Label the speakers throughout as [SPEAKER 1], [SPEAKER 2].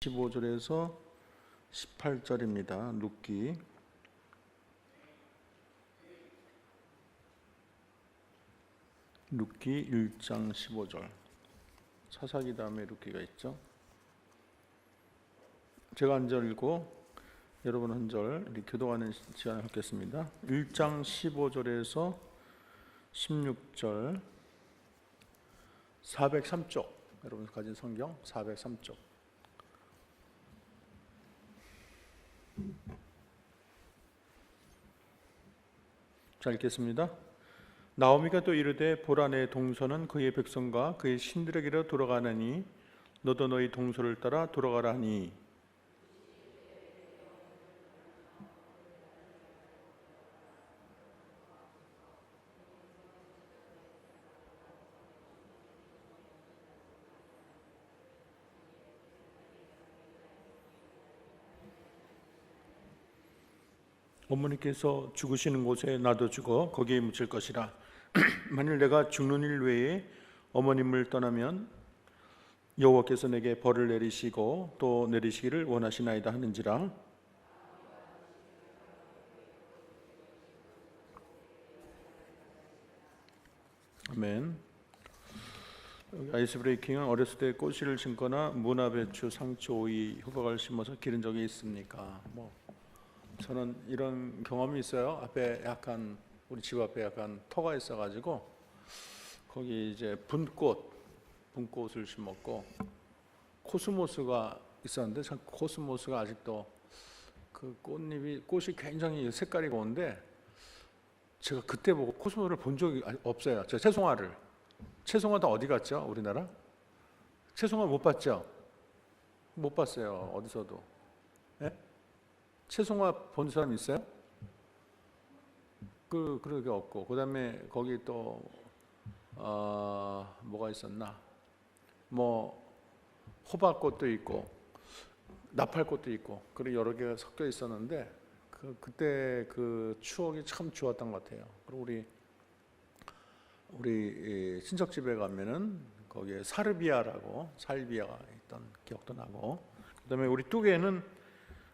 [SPEAKER 1] 15절에서 18절입니다. 룻기 1장 15절. 사사기 다음에 룻기가 있죠. 제가 한 절 읽고 여러분 한 절 교도하는 시간을 갖겠습니다. 1장 15절에서 16절 403쪽, 여러분 가진 성경 403쪽. 자, 읽겠습니다. 나오미가 또 이르되 보라, 내 동서는 그의 백성과 그의 신들에게로 돌아가느니 너도 너희 동서를 따라 돌아가라 하니, 어머니께서 죽으시는 곳에 나도 죽어 거기에 묻힐 것이라. 만일 내가 죽는 일 외에 어머님을 떠나면 여호와께서 내게 벌을 내리시고 또 내리시기를 원하시나이다 하는지라. 아멘. 아이스 브레이킹은 어렸을 때 꽃씨를 심거나 무나, 배추, 상추, 오이, 호박을 심어서 기른 적이 있습니까? 저는 이런 경험이 있어요. 앞에 약간 우리 집 앞에 약간 터가 있어가지고 거기 이제 분꽃을 심었고 코스모스가 있었는데, 참 코스모스가 아직도 그 꽃이 굉장히 색깔이 좋은데 제가 그때 보고 코스모스를 본 적이 없어요. 저 채송화 다 어디 갔죠? 우리나라? 채송화 못 봤죠? 못 봤어요. 어디서도. 예? 채송화 본 사람 있어요? 그러게 없고, 그 다음에 거기 또 뭐가 있었나? 호박꽃도 있고 나팔꽃도 있고, 그리고 여러 개가 섞여 있었는데 그때 그 추억이 참 좋았던 것 같아요. 그리고 우리 친척 집에 가면은 거기에 살비아가 있던 기억도 나고, 그 다음에 우리 뚝에는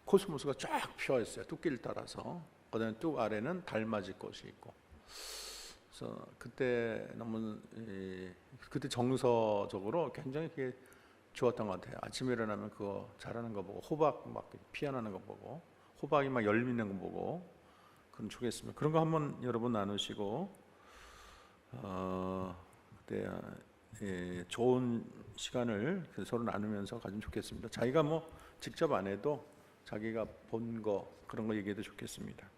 [SPEAKER 1] 코스모스가 쫙 피어 있어요. 뚝길 따라서. 그다음에 뚝 아래는 달맞이 꽃이 있고. 그래서 그때 너무 그때 정서적으로 굉장히 그게 좋았던 것 같아요. 아침에 일어나면 그거 자라는 거 보고, 호박 막 피어나는 거 보고, 호박이 막 열리는 거 보고, 그런 촉이 있습니다. 그런 거 한번 여러분 나누시고, 그때 좋은 시간을 서로 나누면서 가지면 좋겠습니다. 자기가 직접 안 해도 자기가 본 거, 그런 거 얘기해도 좋겠습니다.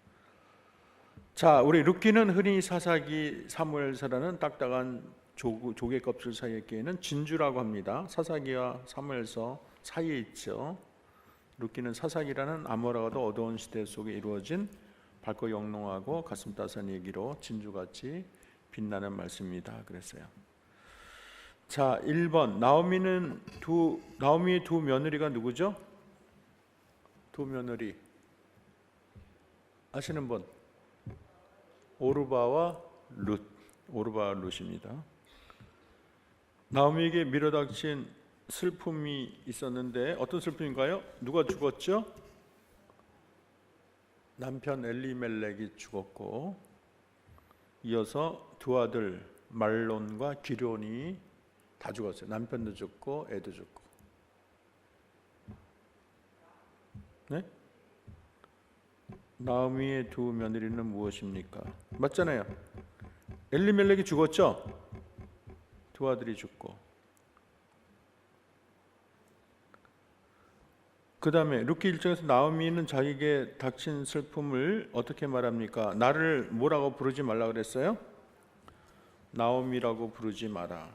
[SPEAKER 1] 자, 우리 룻기는 흔히 사사기, 사무엘서라는 딱딱한 조개 껍질 사이에 끼는 진주라고 합니다. 사사기와 사무엘서 사이에 있죠. 룻기는 사사기라는 암울하고도 어두운 시대 속에 이루어진 밝고 영롱하고 가슴 따스한 얘기로 진주같이 빛나는 말씀입니다. 그랬어요. 자, 1번 나오미의 두 며느리가 누구죠? 두 며느리 아시는 분? 오르바와 룻입니다. 나오미에게 밀어닥친 슬픔이 있었는데 어떤 슬픔인가요? 누가 죽었죠? 남편 엘리멜렉이 죽었고, 이어서 두 아들 말론과 기럧이 다 죽었어요. 남편도 죽고 애도 죽고. 네? 나오미의 두 며느리는 무엇입니까? 맞잖아요. 엘리멜렉이 죽었죠? 두 아들이 죽고. 그 다음에 룻기 1장에서 나오미는 자기에게 닥친 슬픔을 어떻게 말합니까? 나를 뭐라고 부르지 말라 그랬어요? 나오미라고 부르지 마라.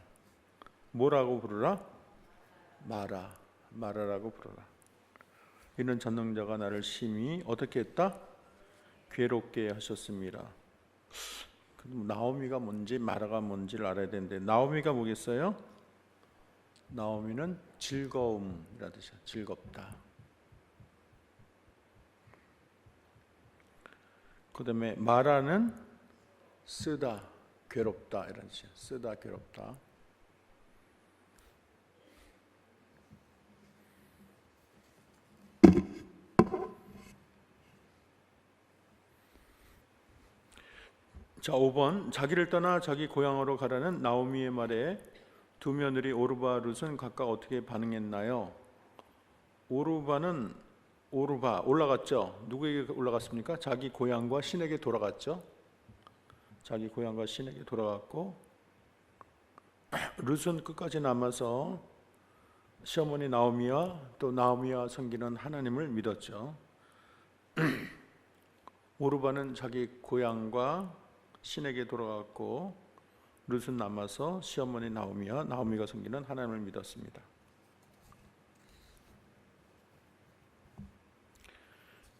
[SPEAKER 1] 뭐라고 부르라? 마라라고 부르라. 이는 전능자가 나를 심히 어떻게 했다? 괴롭게 하셨습니다. 나오미가 뭔지 마라가 뭔지를 알아야 되는데, 나오미가 뭐겠어요? 나오미는 즐거움이라는 뜻이야. 즐겁다. 그 다음에 마라는 쓰다, 괴롭다 이런 뜻이야. 쓰다, 괴롭다. 자, 5번. 자기를 떠나 자기 고향으로 가라는 나오미의 말에 두 며느리 오르바 룻은 각각 어떻게 반응했나요? 오르바 올라갔죠. 누구에게 올라갔습니까? 자기 고향과 신에게 돌아갔죠. 자기 고향과 신에게 돌아갔고, 룻은 끝까지 남아서 시어머니 나오미와 또 나오미와 섬기는 하나님을 믿었죠. 오르바는 자기 고향과 신에게 돌아갔고, 룻은 남아서 시어머니 나오미와 나오미가 섬기는 하나님을 믿었습니다.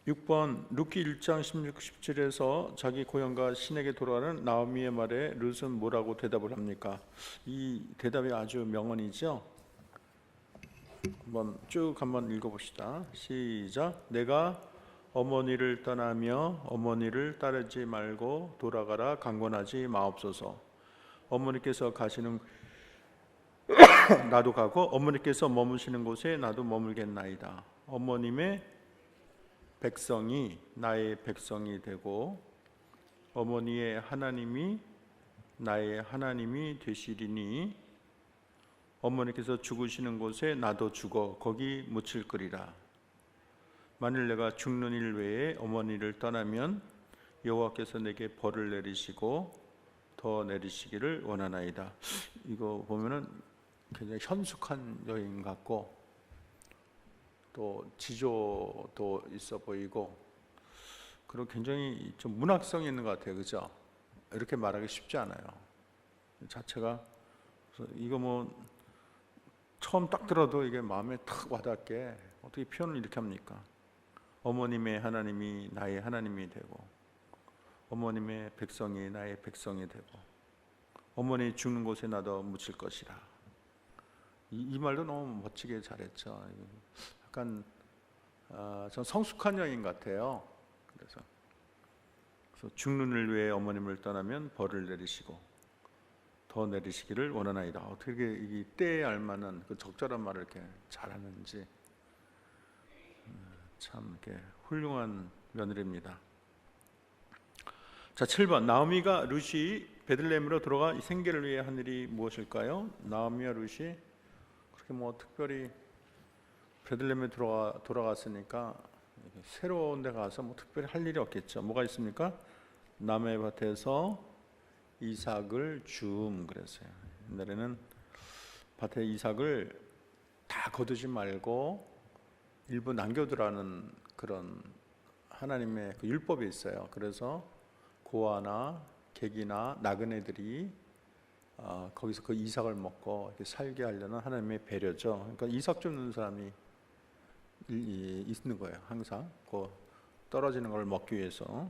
[SPEAKER 1] 6번 룻기 1장 16, 17에서 자기 고향과 신에게 돌아가는 나오미의 말에 룻은 뭐라고 대답을 합니까? 이 대답이 아주 명언이죠. 한번 읽어봅시다. 시작. 내가 어머니를 떠나며 어머니를 따르지 말고 돌아가라 강권하지 마옵소서. 어머니께서 가시는 나도 가고 어머니께서 머무시는 곳에 나도 머물겠나이다. 어머님의 백성이 나의 백성이 되고 어머니의 하나님이 나의 하나님이 되시리니 어머니께서 죽으시는 곳에 나도 죽어 거기 묻힐 거리라. 만일 내가 죽는 일 외에 어머니를 떠나면 여호와께서 내게 벌을 내리시고 더 내리시기를 원하나이다. 이거 보면은 굉장히 현숙한 여인 같고 또 지조도 있어 보이고 그리고 굉장히 좀 문학성이 있는 것 같아요. 그죠? 이렇게 말하기 쉽지 않아요. 자체가 이거 처음 딱 들어도 이게 마음에 탁 와닿게 어떻게 표현을 이렇게 합니까? 어머님의 하나님이 나의 하나님이 되고 어머님의 백성이 나의 백성이 되고 어머니 죽는 곳에 나도 묻힐 것이라. 이 말도 너무 멋지게 잘했죠. 약간 전 성숙한 여인 같아요. 그래서 죽는 일 위해 어머님을 떠나면 벌을 내리시고 더 내리시기를 원하나이다. 어떻게 이 때에 알만한 그 적절한 말을 이렇게 잘하는지 참 이렇게 훌륭한 며느리입니다. 자, 7번 나오미가 룻이 베들레헴으로 들어가 생계를 위해 한 일이 무엇일까요? 나오미와 룻이 그렇게 특별히 베들레헴에 돌아갔으니까 새로운 데 가서 특별히 할 일이 없겠죠. 뭐가 있습니까? 남의 밭에서 이삭을 그랬어요. 옛날에는 밭에 이삭을 다 거두지 말고 일부 남겨두라는 그런 하나님의 그 율법이 있어요. 그래서 고아나 객이나 나그네들이 거기서 그 이삭을 먹고 이렇게 살게 하려는 하나님의 배려죠. 그러니까 이삭 줍는 사람이 있는 거예요. 항상 그 떨어지는 걸 먹기 위해서.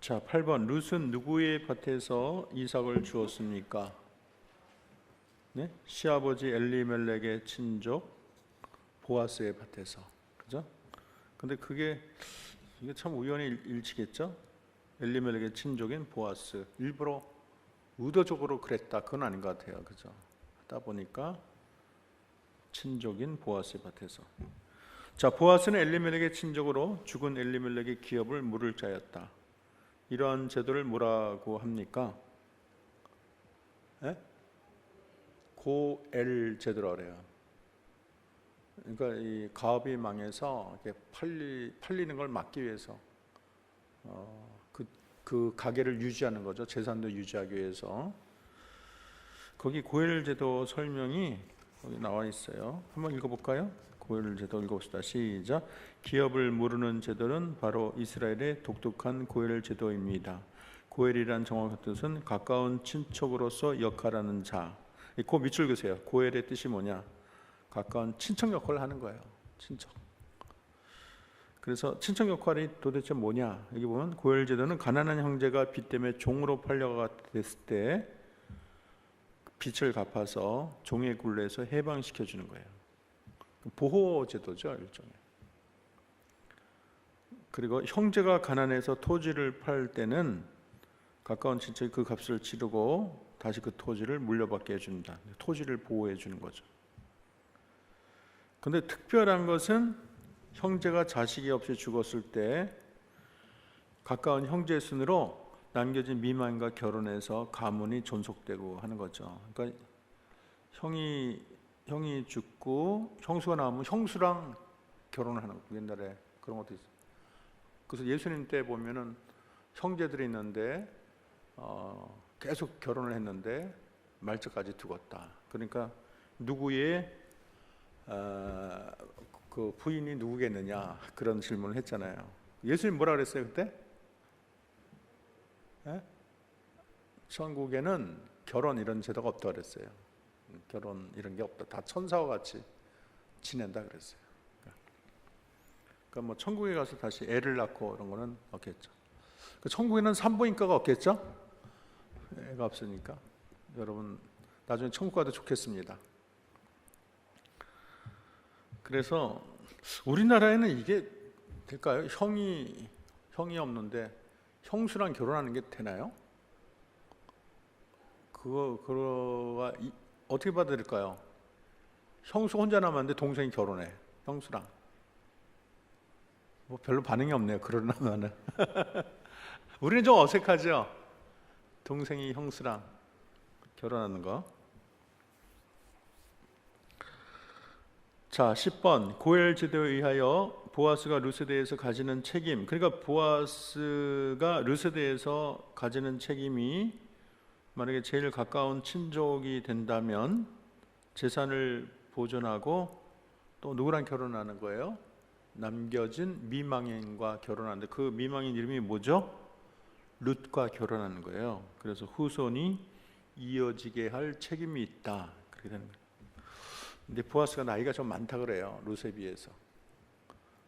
[SPEAKER 1] 자, 8번 룻은 누구의 밭에서 이삭을 주었습니까? 네? 시아버지 엘리멜렉의 친족 보아스의 밭에서. 그죠? 근데 이게 참 우연의 일치겠죠? 엘리멜렉의 친족인 보아스. 일부러 의도적으로 그랬다. 그건 아닌 것 같아요. 그죠? 하다 보니까 친족인 보아스의 밭에서. 자, 보아스는 엘리멜렉의 친족으로 죽은 엘리멜렉의 기업을 물을 자였다. 이러한 제도를 뭐라고 합니까? 고엘 제도라고 그래요. 그러니까 이 가업이 망해서 이렇게 팔리는 걸 막기 위해서 그 가게를 유지하는 거죠. 재산도 유지하기 위해서. 거기 고엘 제도 설명이 거기 나와 있어요. 한번 읽어볼까요? 고엘 제도 읽어봅시다. 시작. 기업을 무르는 제도는 바로 이스라엘의 독특한 고엘 제도입니다. 고엘이란 정확한 뜻은 가까운 친척으로서 역할하는 자. 그 밑줄 그으세요. 고엘의 뜻이 뭐냐? 가까운 친척 역할을 하는 거예요. 친척. 그래서 친척 역할이 도대체 뭐냐? 여기 보면 고엘 제도는 가난한 형제가 빚 때문에 종으로 팔려갔을 때 빚을 갚아서 종의 굴레에서 해방시켜 주는 거예요. 보호 제도죠, 일종의. 그리고 형제가 가난해서 토지를 팔 때는 가까운 친척이 그 값을 치르고 다시 그 토지를 물려받게 해준다. 토지를 보호해 주는 거죠. 근데 특별한 것은 형제가 자식이 없이 죽었을 때 가까운 형제 순으로 남겨진 미망과 결혼해서 가문이 존속되고 하는 거죠. 그러니까 형이 죽고 형수가 나오면 형수랑 결혼을 하는 거. 옛날에 그런 것도 있어요. 그래서 예수님 때 보면은 형제들이 있는데 계속 결혼을 했는데 말처까지 두었다. 그러니까 누구의 그 부인이 누구겠느냐 그런 질문을 했잖아요. 예수님 뭐라 그랬어요 그때? 예? 천국에는 결혼 이런 제도가 없다 그랬어요. 결혼 이런 게 없다. 다 천사와 같이 지낸다 그랬어요. 그러니까 뭐 천국에 가서 다시 애를 낳고 이런 거는 없겠죠. 천국에는 산부인과가 없겠죠? 애가 없으니까. 여러분 나중에 천국 가도 좋겠습니다. 그래서 우리나라에는 이게 될까요? 형이 없는데 형수랑 결혼하는 게 되나요? 그거가 어떻게 받아들일까요? 형수 혼자 남았는데 동생이 결혼해. 형수랑. 뭐 별로 반응이 없네요. 그러려면은. 우리는 좀 어색하죠? 동생이 형수랑 결혼하는 거. 자, 10번 고엘 제도에 의하여 보아스가 룻에 대해서 가지는 책임. 그러니까 보아스가 룻에 대해서 가지는 책임이 만약에 제일 가까운 친족이 된다면 재산을 보존하고 또 누구랑 결혼하는 거예요? 남겨진 미망인과 결혼하는데 그 미망인 이름이 뭐죠? 룻과 결혼하는 거예요. 그래서 후손이 이어지게 할 책임이 있다. 그렇게 되는 거예요. 근데 보아스가 나이가 좀 많다 그래요. 룻에 비해서.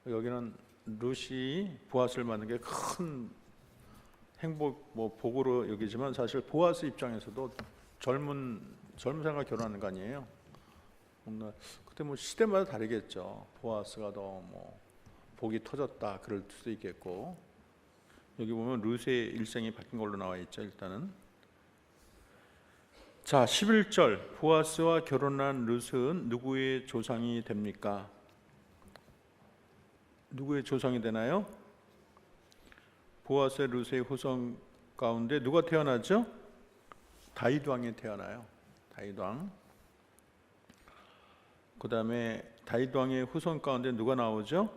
[SPEAKER 1] 여기는 룻이 보아스를 만난 게 큰 행복, 뭐 복으로 여기지만 사실 보아스 입장에서도 젊은 사람과 결혼하는 거 아니에요. 뭔가 그때 뭐 시대마다 다르겠죠. 보아스가 더 뭐 복이 터졌다 그럴 수도 있겠고. 여기 보면 룻의 일생이 바뀐 걸로 나와 있죠. 일단은. 자, 11절 보아스와 결혼한 룻은 누구의 조상이 됩니까? 누구의 조상이 되나요? 보아스의 룻의 후손 가운데 누가 태어나죠? 다윗 왕이 태어나요. 다윗 왕. 그 다음에 다윗 왕의 후손 가운데 누가 나오죠?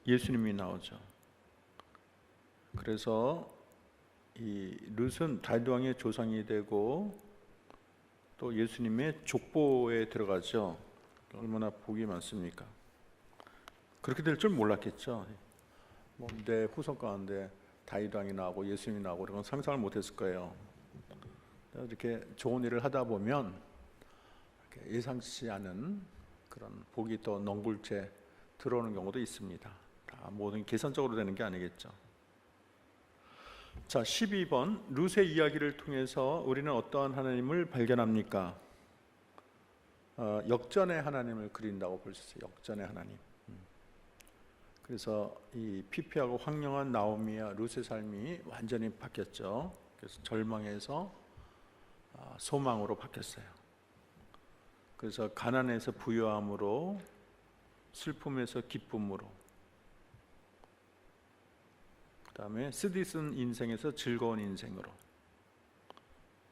[SPEAKER 1] 예수님이 나오죠. 그래서 이 룻은 다윗 왕의 조상이 되고 또 예수님의 족보에 들어가죠. 얼마나 복이 많습니까? 그렇게 될 줄 몰랐겠죠. 내 후손 가운데 다윗 왕이 나오고 예수님이 나오고 그런 건 상상을 못했을 거예요. 이렇게 좋은 일을 하다 보면 예상치 않은 그런 복이 또 넝굴째 들어오는 경우도 있습니다. 다 모든 게 계산적으로 되는 게 아니겠죠. 자, 12번 룻의 이야기를 통해서 우리는 어떠한 하나님을 발견합니까? 역전의 하나님을 그린다고 볼 수 있어요. 역전의 하나님. 그래서 이 피폐하고 황량한 나오미와 룻의 삶이 완전히 바뀌었죠. 그래서 절망에서 소망으로 바뀌었어요. 그래서 가난에서 부유함으로, 슬픔에서 기쁨으로, 그 다음에 쓰디쓴 인생에서 즐거운 인생으로,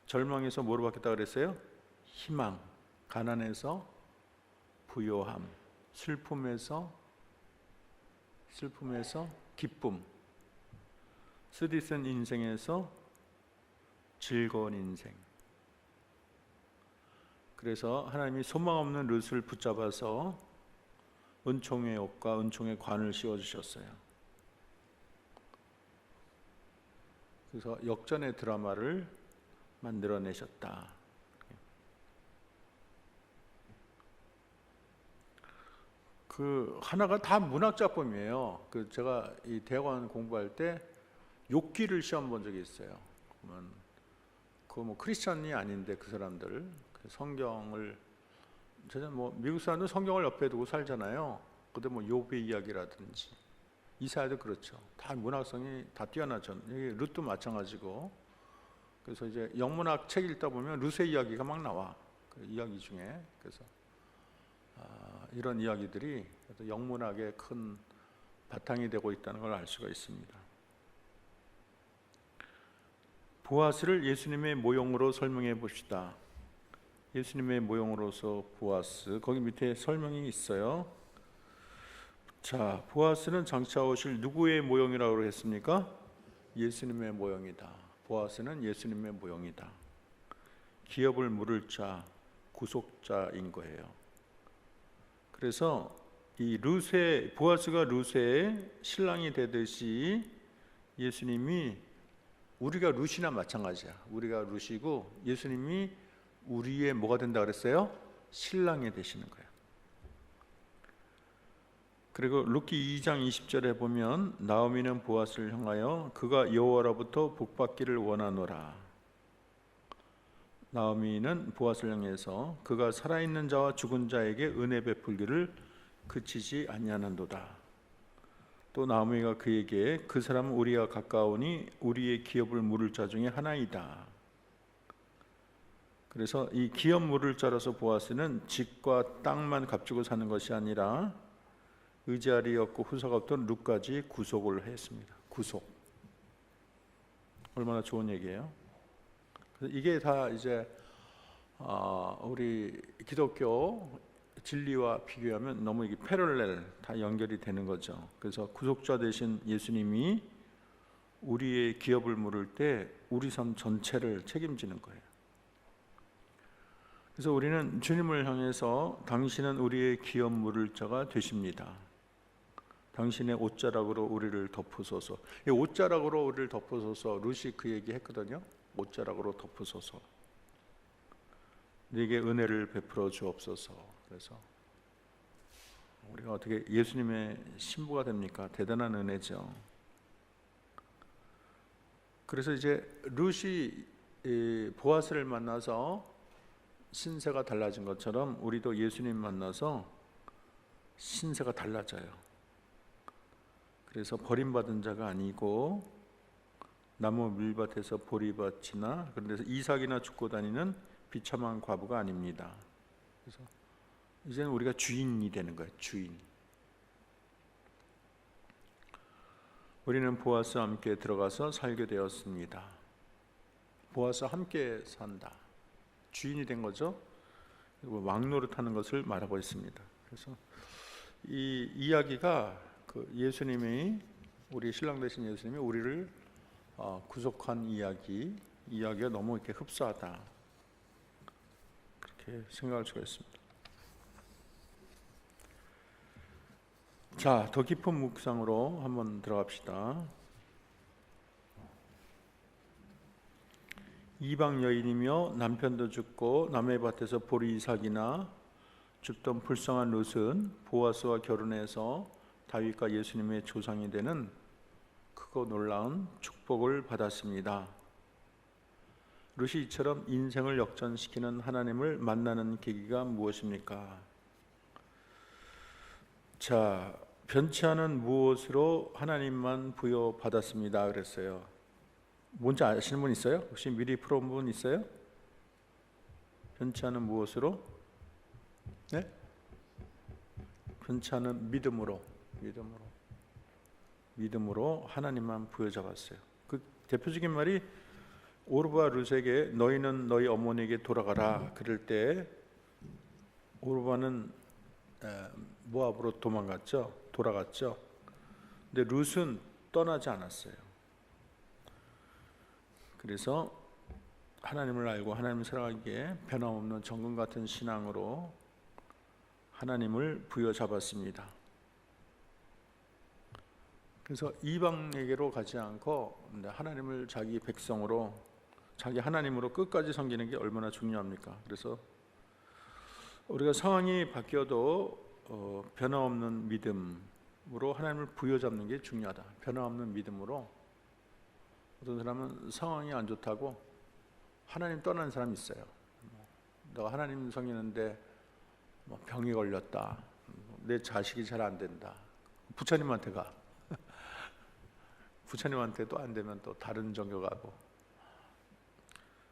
[SPEAKER 1] 절망에서 뭐로 바뀌었다 그랬어요? 희망, 가난에서 부요함, 슬픔에서 기쁨, 쓰디쓴 인생에서 즐거운 인생. 그래서 하나님이 소망 없는 룻을 붙잡아서 은총의 옷과 은총의 관을 씌워주셨어요. 그래서 역전의 드라마를 만들어내셨다. 그 하나가 다 문학 작품이에요. 그 제가 이 대학원 공부할 때 욥기를 시험 본 적이 있어요. 그러면 그 뭐 크리스천이 아닌데 그 사람들 성경을 저는 뭐 미국 사람들 성경을 옆에 두고 살잖아요. 근데 뭐 욥의 이야기라든지 이사야도 그렇죠. 다 문학성이 다 뛰어나죠. 여기 룻도 마찬가지고. 그래서 이제 영문학 책 읽다 보면 룻의 이야기가 막 나와. 그 이야기 중에. 그래서 이런 이야기들이 영문학의 큰 바탕이 되고 있다는 걸 알 수가 있습니다. 보아스를 예수님의 모형으로 설명해 봅시다. 예수님의 모형으로서 보아스, 거기 밑에 설명이 있어요. 자, 보아스는 장차 오실 누구의 모형이라고 했습니까? 예수님의 모형이다. 보아스는 예수님의 모형이다. 기업을 물을 자, 구속자인 거예요. 그래서 이 루세, 보아스가 루세의 신랑이 되듯이 예수님이, 우리가 루시나 마찬가지야. 우리가 루시고 예수님이 우리의 뭐가 된다 그랬어요? 신랑이 되시는 거예요. 그리고 룻기 2장 20절에 보면 나오미는 보아스를 향하여 그가 여호와로부터 복받기를 원하노라. 나오미는 보아스를 향해서 그가 살아있는 자와 죽은 자에게 은혜 베풀기를 그치지 아니하는도다. 또 나오미가 그에게 그 사람은 우리와 가까우니 우리의 기업을 물을 자 중에 하나이다. 그래서 이 기업 물을 자로서 보아스는 집과 땅만 값주고 사는 것이 아니라 의지알이 없고 후사가 없던 룻까지 구속을 했습니다. 구속. 얼마나 좋은 얘기예요. 그래서 이게 다 이제 우리 기독교 진리와 비교하면 너무 이게 패럴렐 다 연결이 되는 거죠. 그래서 구속자 되신 예수님이 우리의 기업을 물을 때 우리 삶 전체를 책임지는 거예요. 그래서 우리는 주님을 향해서 당신은 우리의 기업 물을 자가 되십니다. 당신의 옷자락으로 우리를 덮으소서. 이 옷자락으로 우리를 덮으소서. 루시 그 얘기 했거든요. 옷자락으로 덮으소서. 네게 은혜를 베풀어 주옵소서. 그래서 우리가 어떻게 예수님의 신부가 됩니까? 대단한 은혜죠. 그래서 이제 루시 보아스를 만나서 신세가 달라진 것처럼 우리도 예수님 만나서 신세가 달라져요. 그래서 버림받은 자가 아니고 나무 밀밭에서 보리밭이나 그런 데서 이삭이나 죽고 다니는 비참한 과부가 아닙니다. 그래서 이제는 우리가 주인이 되는 거예요. 주인. 우리는 보아스와 함께 들어가서 살게 되었습니다. 보아스와 함께 산다. 주인이 된 거죠. 그리고 왕노릇하는 것을 말하고 있습니다. 그래서 이 이야기가 그 예수님이, 우리 신랑 되신 예수님이 우리를 구속한 이야기가 너무 이렇게 흡사하다, 그렇게 생각할 수가 있습니다. 자, 더 깊은 묵상으로 한번 들어갑시다. 이방 여인이며 남편도 죽고 남의 밭에서 보리 이삭이나 줍던 불쌍한 룻은 보아스와 결혼해서 다윗과 예수님의 조상이 되는 크고 놀라운 축복을 받았습니다. 룻이 이처럼 인생을 역전시키는 하나님을 만나는 계기가 무엇입니까? 자, 변치 않은 무엇으로 하나님만 부여받았습니다 그랬어요. 뭔지 아시는 분 있어요? 혹시 미리 풀어본 분 있어요? 변치 않은 무엇으로? 네? 변치 않은 믿음으로 하나님만 부여잡았어요. 그 대표적인 말이 오르바 룻에게 너희는 너희 어머니에게 돌아가라 그럴 때 오르바는 모압으로 돌아갔죠. 근데 룻은 떠나지 않았어요. 그래서 하나님을 알고 하나님을 사랑하기에 변함없는 정금 같은 신앙으로 하나님을 부여잡았습니다. 그래서 이방에게로 가지 않고 하나님을 자기 백성으로, 자기 하나님으로 끝까지 섬기는 게 얼마나 중요합니까? 그래서 우리가 상황이 바뀌어도 변함없는 믿음으로 하나님을 부여잡는 게 중요하다. 변함없는 믿음으로. 어떤 사람은 상황이 안 좋다고 하나님 떠나는 사람이 있어요. 내가 하나님 섬기는데 병이 걸렸다, 내 자식이 잘 안 된다, 부처님한테 가. 부처님한테도 안 되면 또 다른 종교 가고.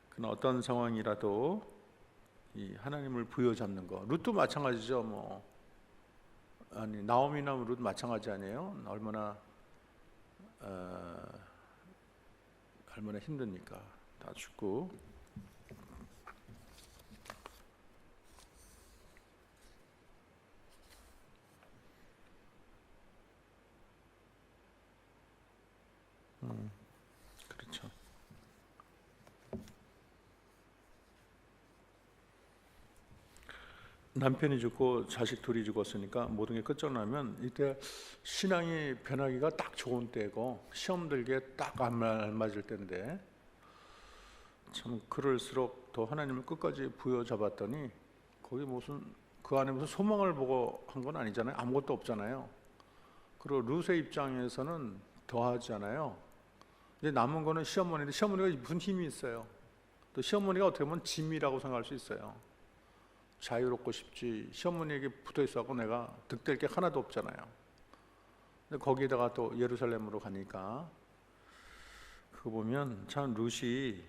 [SPEAKER 1] 그러나 어떤 상황이라도 이 하나님을 부여잡는 거. 룻도 마찬가지죠. 아니 나오미나 룻 마찬가지 아니에요? 얼마나 힘듭니까? 다 죽고. 그렇죠. 남편이 죽고 자식 둘이 죽었으니까 모든 게 끝장나면 이때 신앙이 변하기가 딱 좋은 때고 시험 들기에 딱 알맞을 때인데, 참 그럴수록 더 하나님을 끝까지 부여잡았더니 거기 무슨 그 안에 무슨 소망을 보고 한 건 아니잖아요. 아무것도 없잖아요. 그리고 룻의 입장에서는 더하잖아요. 이제 남은 거는 시어머니인데 시어머니가 무슨 힘이 있어요. 또 시어머니가 어떻게 보면 짐이라고 생각할 수 있어요. 자유롭고 싶지 시어머니에게 붙어 있어갖고 내가 득될 게 하나도 없잖아요. 근데 거기에다가 또 예루살렘으로 가니까 그거 보면 참 룻이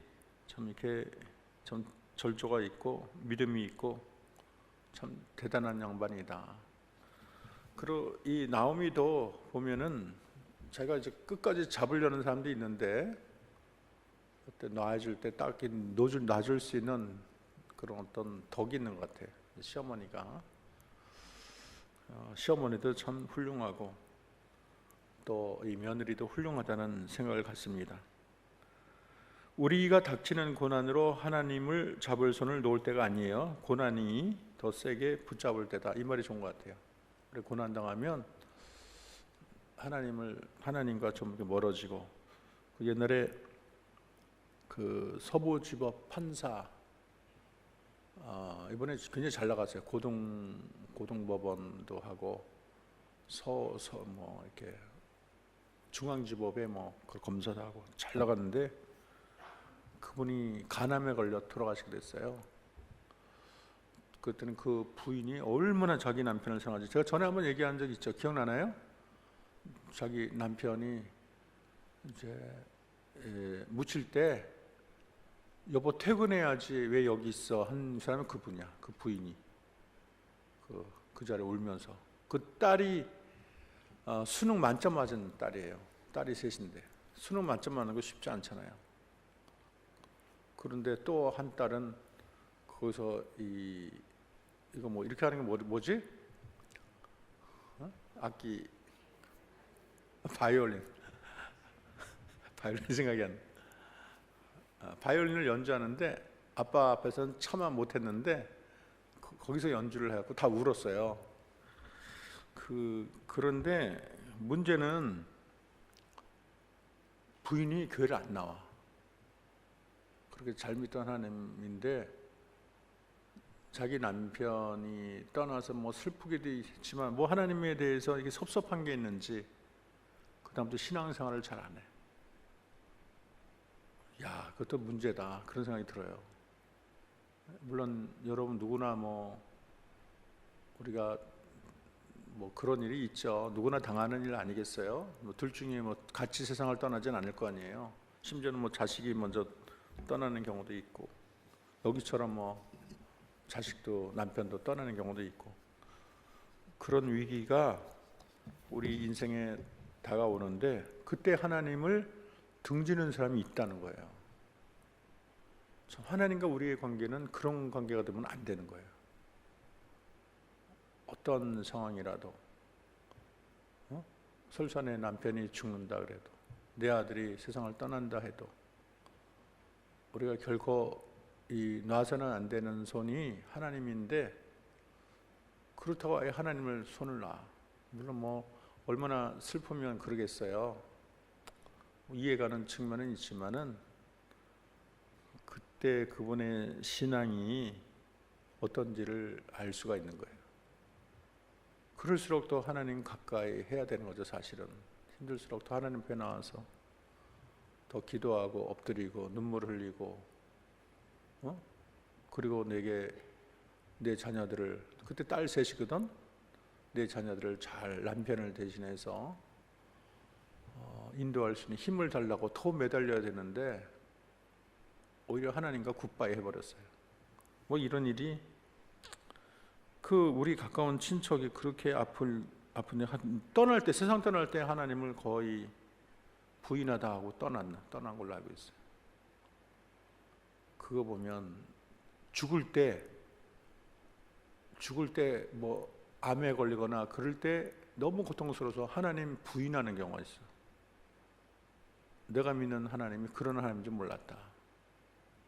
[SPEAKER 1] 참 이렇게 좀 절조가 있고 믿음이 있고 참 대단한 양반이다. 그리고 이 나오미도 보면은 자기가 이제 끝까지 잡으려는 사람도 있는데 그때 놔줄 때 딱히 놔줄 수 있는 그런 어떤 덕이 있는 것 같아요. 시어머니가 시어머니도 참 훌륭하고 또 이 며느리도 훌륭하다는 생각을 갖습니다. 우리가 닥치는 고난으로 하나님을 잡을 손을 놓을 때가 아니에요. 고난이 더 세게 붙잡을 때다. 이 말이 좋은 것 같아요. 그래, 고난 당하면 하나님과 좀 멀어지고, 옛날에 그 서부지법 판사 이번에 굉장히 잘 나갔어요. 고등법원도 하고 뭐 이렇게 중앙지법에 뭐 검사도 하고 잘 나갔는데 그분이 간암에 걸려 돌아가시게 됐어요. 그때는 그 부인이 얼마나 자기 남편을 생각하지. 제가 전에 한번 얘기한 적 있죠. 기억나나요? 자기 남편이 이제 묻힐 때 여보 퇴근해야지 왜 여기 있어 한 사람은 그분이야. 그 부인이 그 자리에 울면서, 그 딸이 수능 만점 맞은 딸이에요. 딸이 셋인데 수능 만점 맞는 거 쉽지 않잖아요. 그런데 또 한 딸은 거기서 이거 뭐 이렇게 하는 게 뭐지? 악기 바이올린 생각이 안 나. 바이올린을 연주하는데 아빠 앞에서는 차마 못했는데 거기서 연주를 해갖고 다 울었어요. 그런데 문제는 부인이 교회를 안 나와. 그렇게 잘 믿던 하나님인데 자기 남편이 떠나서 뭐 슬프기도 했지만 뭐 하나님에 대해서 이게 섭섭한 게 있는지 그 다음부터 신앙생활을 잘 안 해. 야, 그것도 문제다 그런 생각이 들어요. 물론 여러분 누구나 뭐 우리가 뭐 그런 일이 있죠. 누구나 당하는 일 아니겠어요? 뭐 둘 중에 뭐 같이 세상을 떠나진 않을 거 아니에요. 심지어는 뭐 자식이 먼저 떠나는 경우도 있고, 여기처럼 뭐 자식도 남편도 떠나는 경우도 있고, 그런 위기가 우리 인생에 다가오는데 그때 하나님을 등지는 사람이 있다는 거예요. 하나님과 우리의 관계는 그런 관계가 되면 안 되는 거예요. 어떤 상황이라도 설사 내 남편이 죽는다 그래도, 내 아들이 세상을 떠난다 해도 우리가 결코 놔서는 안 되는 손이 하나님인데, 그렇다고 아예 하나님을 손을 놔. 물론 뭐 얼마나 슬프면 그러겠어요. 이해가는 측면은 있지만은 그때 그분의 신앙이 어떤지를 알 수가 있는 거예요. 그럴수록 더 하나님 가까이 해야 되는 거죠. 사실은 힘들수록 더 하나님 앞에 나와서 더 기도하고 엎드리고 눈물 흘리고, 그리고 내 자녀들을, 그때 딸 셋이거든. 내 자녀들을 잘 남편을 대신해서 인도할 수 있는 힘을 달라고 더 매달려야 되는데 오히려 하나님과 굿바이 해버렸어요. 뭐 이런 일이, 우리 가까운 친척이 그렇게 아픈데 떠날 때, 세상 떠날 때 하나님을 거의 부인하다 하고 떠난 걸로 알고 있어요. 그거 보면 죽을 때 뭐 암에 걸리거나 그럴 때 너무 고통스러워서 하나님 부인하는 경우가 있어. 내가 믿는 하나님이 그런 하나님인 줄 몰랐다.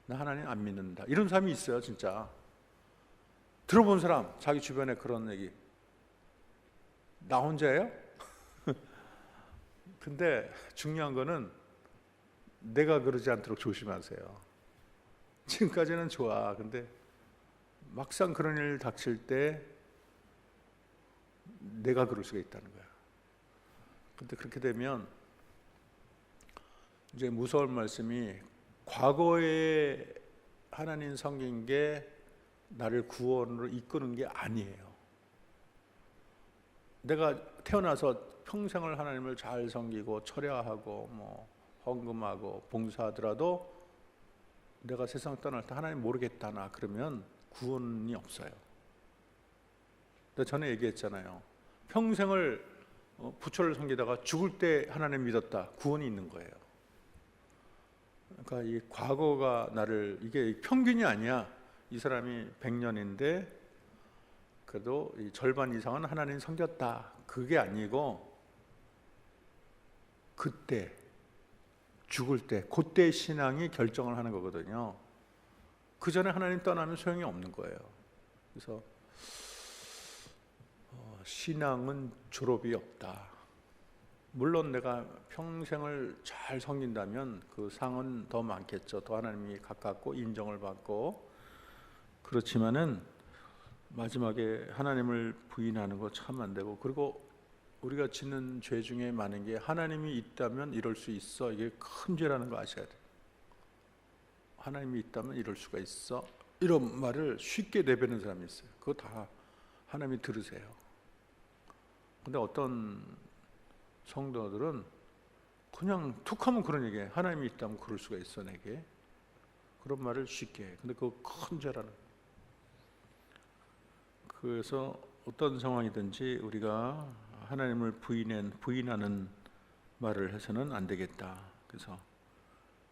[SPEAKER 1] 나 하나님 안 믿는다. 이런 사람이 있어요, 진짜. 들어본 사람, 자기 주변에 그런 얘기. 나 혼자예요? 근데 중요한 거는 내가 그러지 않도록 조심하세요. 지금까지는 좋아. 근데 막상 그런 일 닥칠 때 내가 그럴 수가 있다는 거야. 근데 그렇게 되면 이제 무서운 말씀이 과거에 하나님 섬긴 게 나를 구원으로 이끄는 게 아니에요. 내가 태어나서 평생을 하나님을 잘 섬기고 철야하고 뭐 헌금하고 봉사하더라도 내가 세상 떠날 때 하나님 모르겠다나 그러면 구원이 없어요. 전에 얘기했잖아요. 평생을 부처를 섬기다가 죽을 때 하나님 믿었다. 구원이 있는 거예요. 그러니까 이 과거가 나를, 이게 평균이 아니야. 이 사람이 100년인데 그래도 이 절반 이상은 하나님 섬겼다. 그게 아니고 그때 죽을 때 그때 신앙이 결정을 하는 거거든요. 그 전에 하나님 떠나면 소용이 없는 거예요. 그래서 신앙은 졸업이 없다. 물론 내가 평생을 잘 섬긴다면 그 상은 더 많겠죠. 더 하나님이 가깝고 인정을 받고. 그렇지만은 마지막에 하나님을 부인하는 거 참 안 되고, 그리고 우리가 짓는 죄 중에 많은 게 하나님이 있다면 이럴 수 있어. 이게 큰 죄라는 거 아셔야 돼요. 하나님이 있다면 이럴 수가 있어. 이런 말을 쉽게 내뱉는 사람이 있어요. 그거 다 하나님이 들으세요. 근데 어떤 성도들은 그냥 툭하면 그런 얘기해. 하나님이 있다면 그럴 수가 있어 내게. 그런 말을 쉽게 해. 근데 그거 큰 죄라는 거예요. 그래서 어떤 상황이든지 우리가 하나님을 부인하는 말을 해서는 안 되겠다. 그래서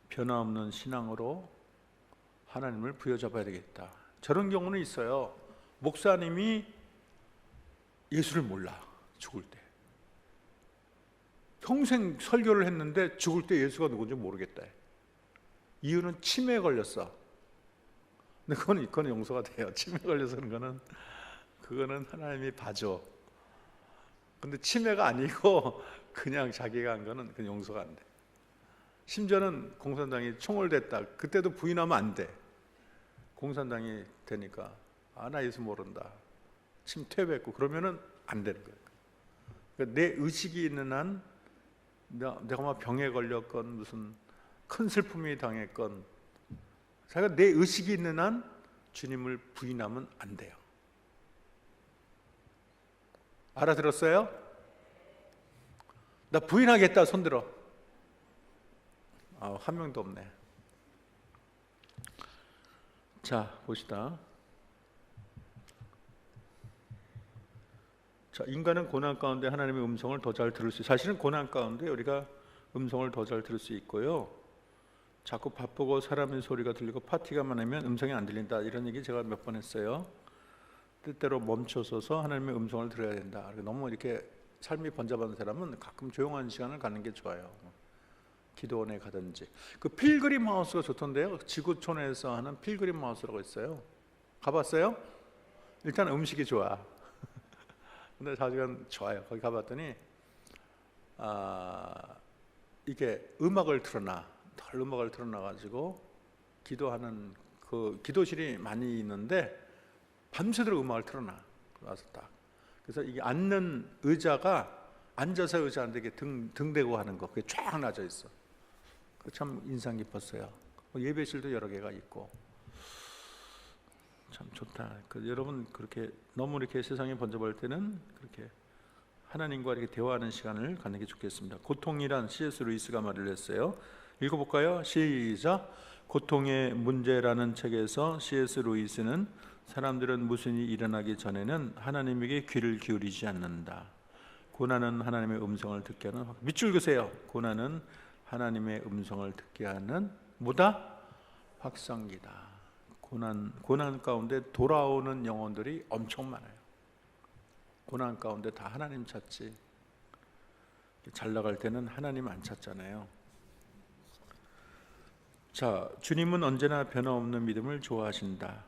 [SPEAKER 1] 변화없는 신앙으로 하나님을 부여잡아야 되겠다. 저런 경우는 있어요. 목사님이 예수를 몰라. 죽을 때. 평생 설교를 했는데 죽을 때 예수가 누군지 모르겠다. 이유는 치매에 걸렸어. 근데 그건 용서가 돼요. 치매에 걸려서 그거는 하나님이 봐줘. 근데 치매가 아니고 그냥 자기가 한 거는 그건 용서가 안 돼. 심지어는 공산당이 총을댔다. 그때도 부인하면 안 돼. 공산당이 되니까 나 예수 모른다. 침 퇴배했고 그러면은 안 되는 거예요. 그러니까 내 의식이 있는 한 내가 막 병에 걸렸건 무슨 큰 슬픔이 당했건 자기가 내 의식이 있는 한 주님을 부인하면 안 돼요. 알아들었어요? 나 부인하겠다. 손들어. 한 명도 없네. 자, 봅시다. 자, 인간은 고난 가운데 하나님의 음성을 더 잘 들을 수 있어요. 사실은 고난 가운데 우리가 음성을 더 잘 들을 수 있고요. 자꾸 바쁘고 사람의 소리가 들리고 파티가 많으면 음성이 안 들린다. 이런 얘기 제가 몇 번 했어요. 때때로 멈춰서서 하나님의 음성을 들어야 된다. 너무 이렇게 삶이 번잡한 사람은 가끔 조용한 시간을 갖는 게 좋아요. 기도원에 가든지. 그 필그림 하우스가 좋던데요. 지구촌에서 하는 필그림 하우스라고 있어요. 가봤어요? 일단 음식이 좋아. 근데 자주간 좋아요. 거기 가봤더니 이게 음악을 틀어놔. 음악을 틀어놔가지고 기도하는 그 기도실이 많이 있는데 밤새도록 음악을 틀어놔. 와서 딱. 그래서 이게 앉는 의자가 앉아서 의자 안 되게 등 대고 하는 거. 그게 쫙 나져 있어. 참 인상 깊었어요. 예배실도 여러 개가 있고 참 좋다. 여러분 그렇게 너무 이렇게 세상이 번잡할 때는 그렇게 하나님과 이렇게 대화하는 시간을 갖는 게 좋겠습니다. 고통이란 C.S. 루이스가 말을 했어요. 읽어볼까요? 시작. 고통의 문제라는 책에서 C.S. 루이스는 사람들은 무슨 일이 일어나기 전에는 하나님에게 귀를 기울이지 않는다. 고난은 하나님의 음성을 듣게 하는 밑줄 그세요. 고난은 하나님의 음성을 듣게 하는 뭐다? 확성기다. 고난 가운데 돌아오는 영혼들이 엄청 많아요. 고난 가운데 다 하나님 찾지. 잘 나갈 때는 하나님 안 찾잖아요. 자, 주님은 언제나 변화없는 믿음을 좋아하신다.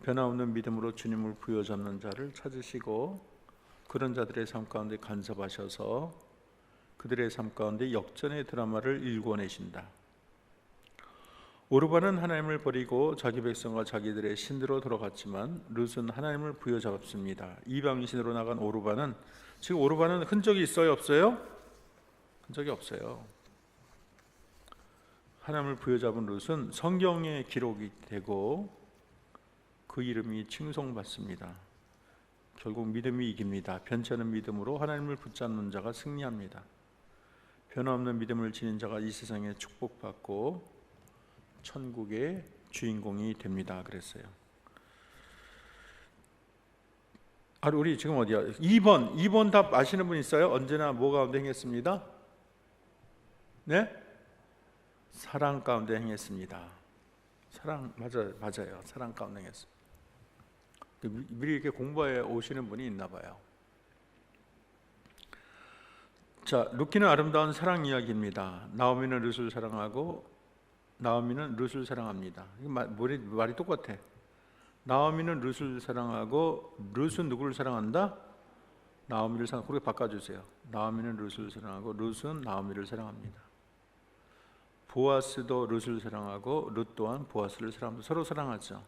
[SPEAKER 1] 변화없는 믿음으로 주님을 부여잡는 자를 찾으시고 그런 자들의 삶 가운데 간섭하셔서 그들의 삶 가운데 역전의 드라마를 일궈내신다. 오르반은 하나님을 버리고 자기 백성과 자기들의 신으로 돌아갔지만 룻은 하나님을 부여잡았습니다. 이방신으로 나간 오르반은, 지금 오르반은 흔적이 있어요, 없어요? 흔적이 없어요. 하나님을 부여잡은 룻은 성경에 기록이 되고 그 이름이 칭송받습니다. 결국 믿음이 이깁니다. 변치 않은 믿음으로 하나님을 붙잡는 자가 승리합니다. 변화없는 믿음을 지닌 자가 이 세상에 축복받고 천국의 주인공이 됩니다. 그랬어요. 우리 지금 어디야? 2번 답 아시는 분 있어요? 언제나 뭐 가운데 행했습니다? 네? 사랑 가운데 행했습니다. 사랑 맞아요. 사랑 가운데 행했습니다. 미리 이렇게 공부해 오시는 분이 있나 봐요. 자, 룻기는 아름다운 사랑 이야기입니다. 나오미는 룻을 사랑하고 나오미는 룻을 사랑합니다. 말이 똑같아. 나오미는 룻을 사랑하고 룻은 누구를 사랑한다? 나오미를 사랑. 그렇게 바꿔주세요. 나오미는 룻을 사랑하고 룻은 나오미를 사랑합니다. 보아스도 룻을 사랑하고 룻 또한 보아스를 사랑합니다. 서로 사랑하죠.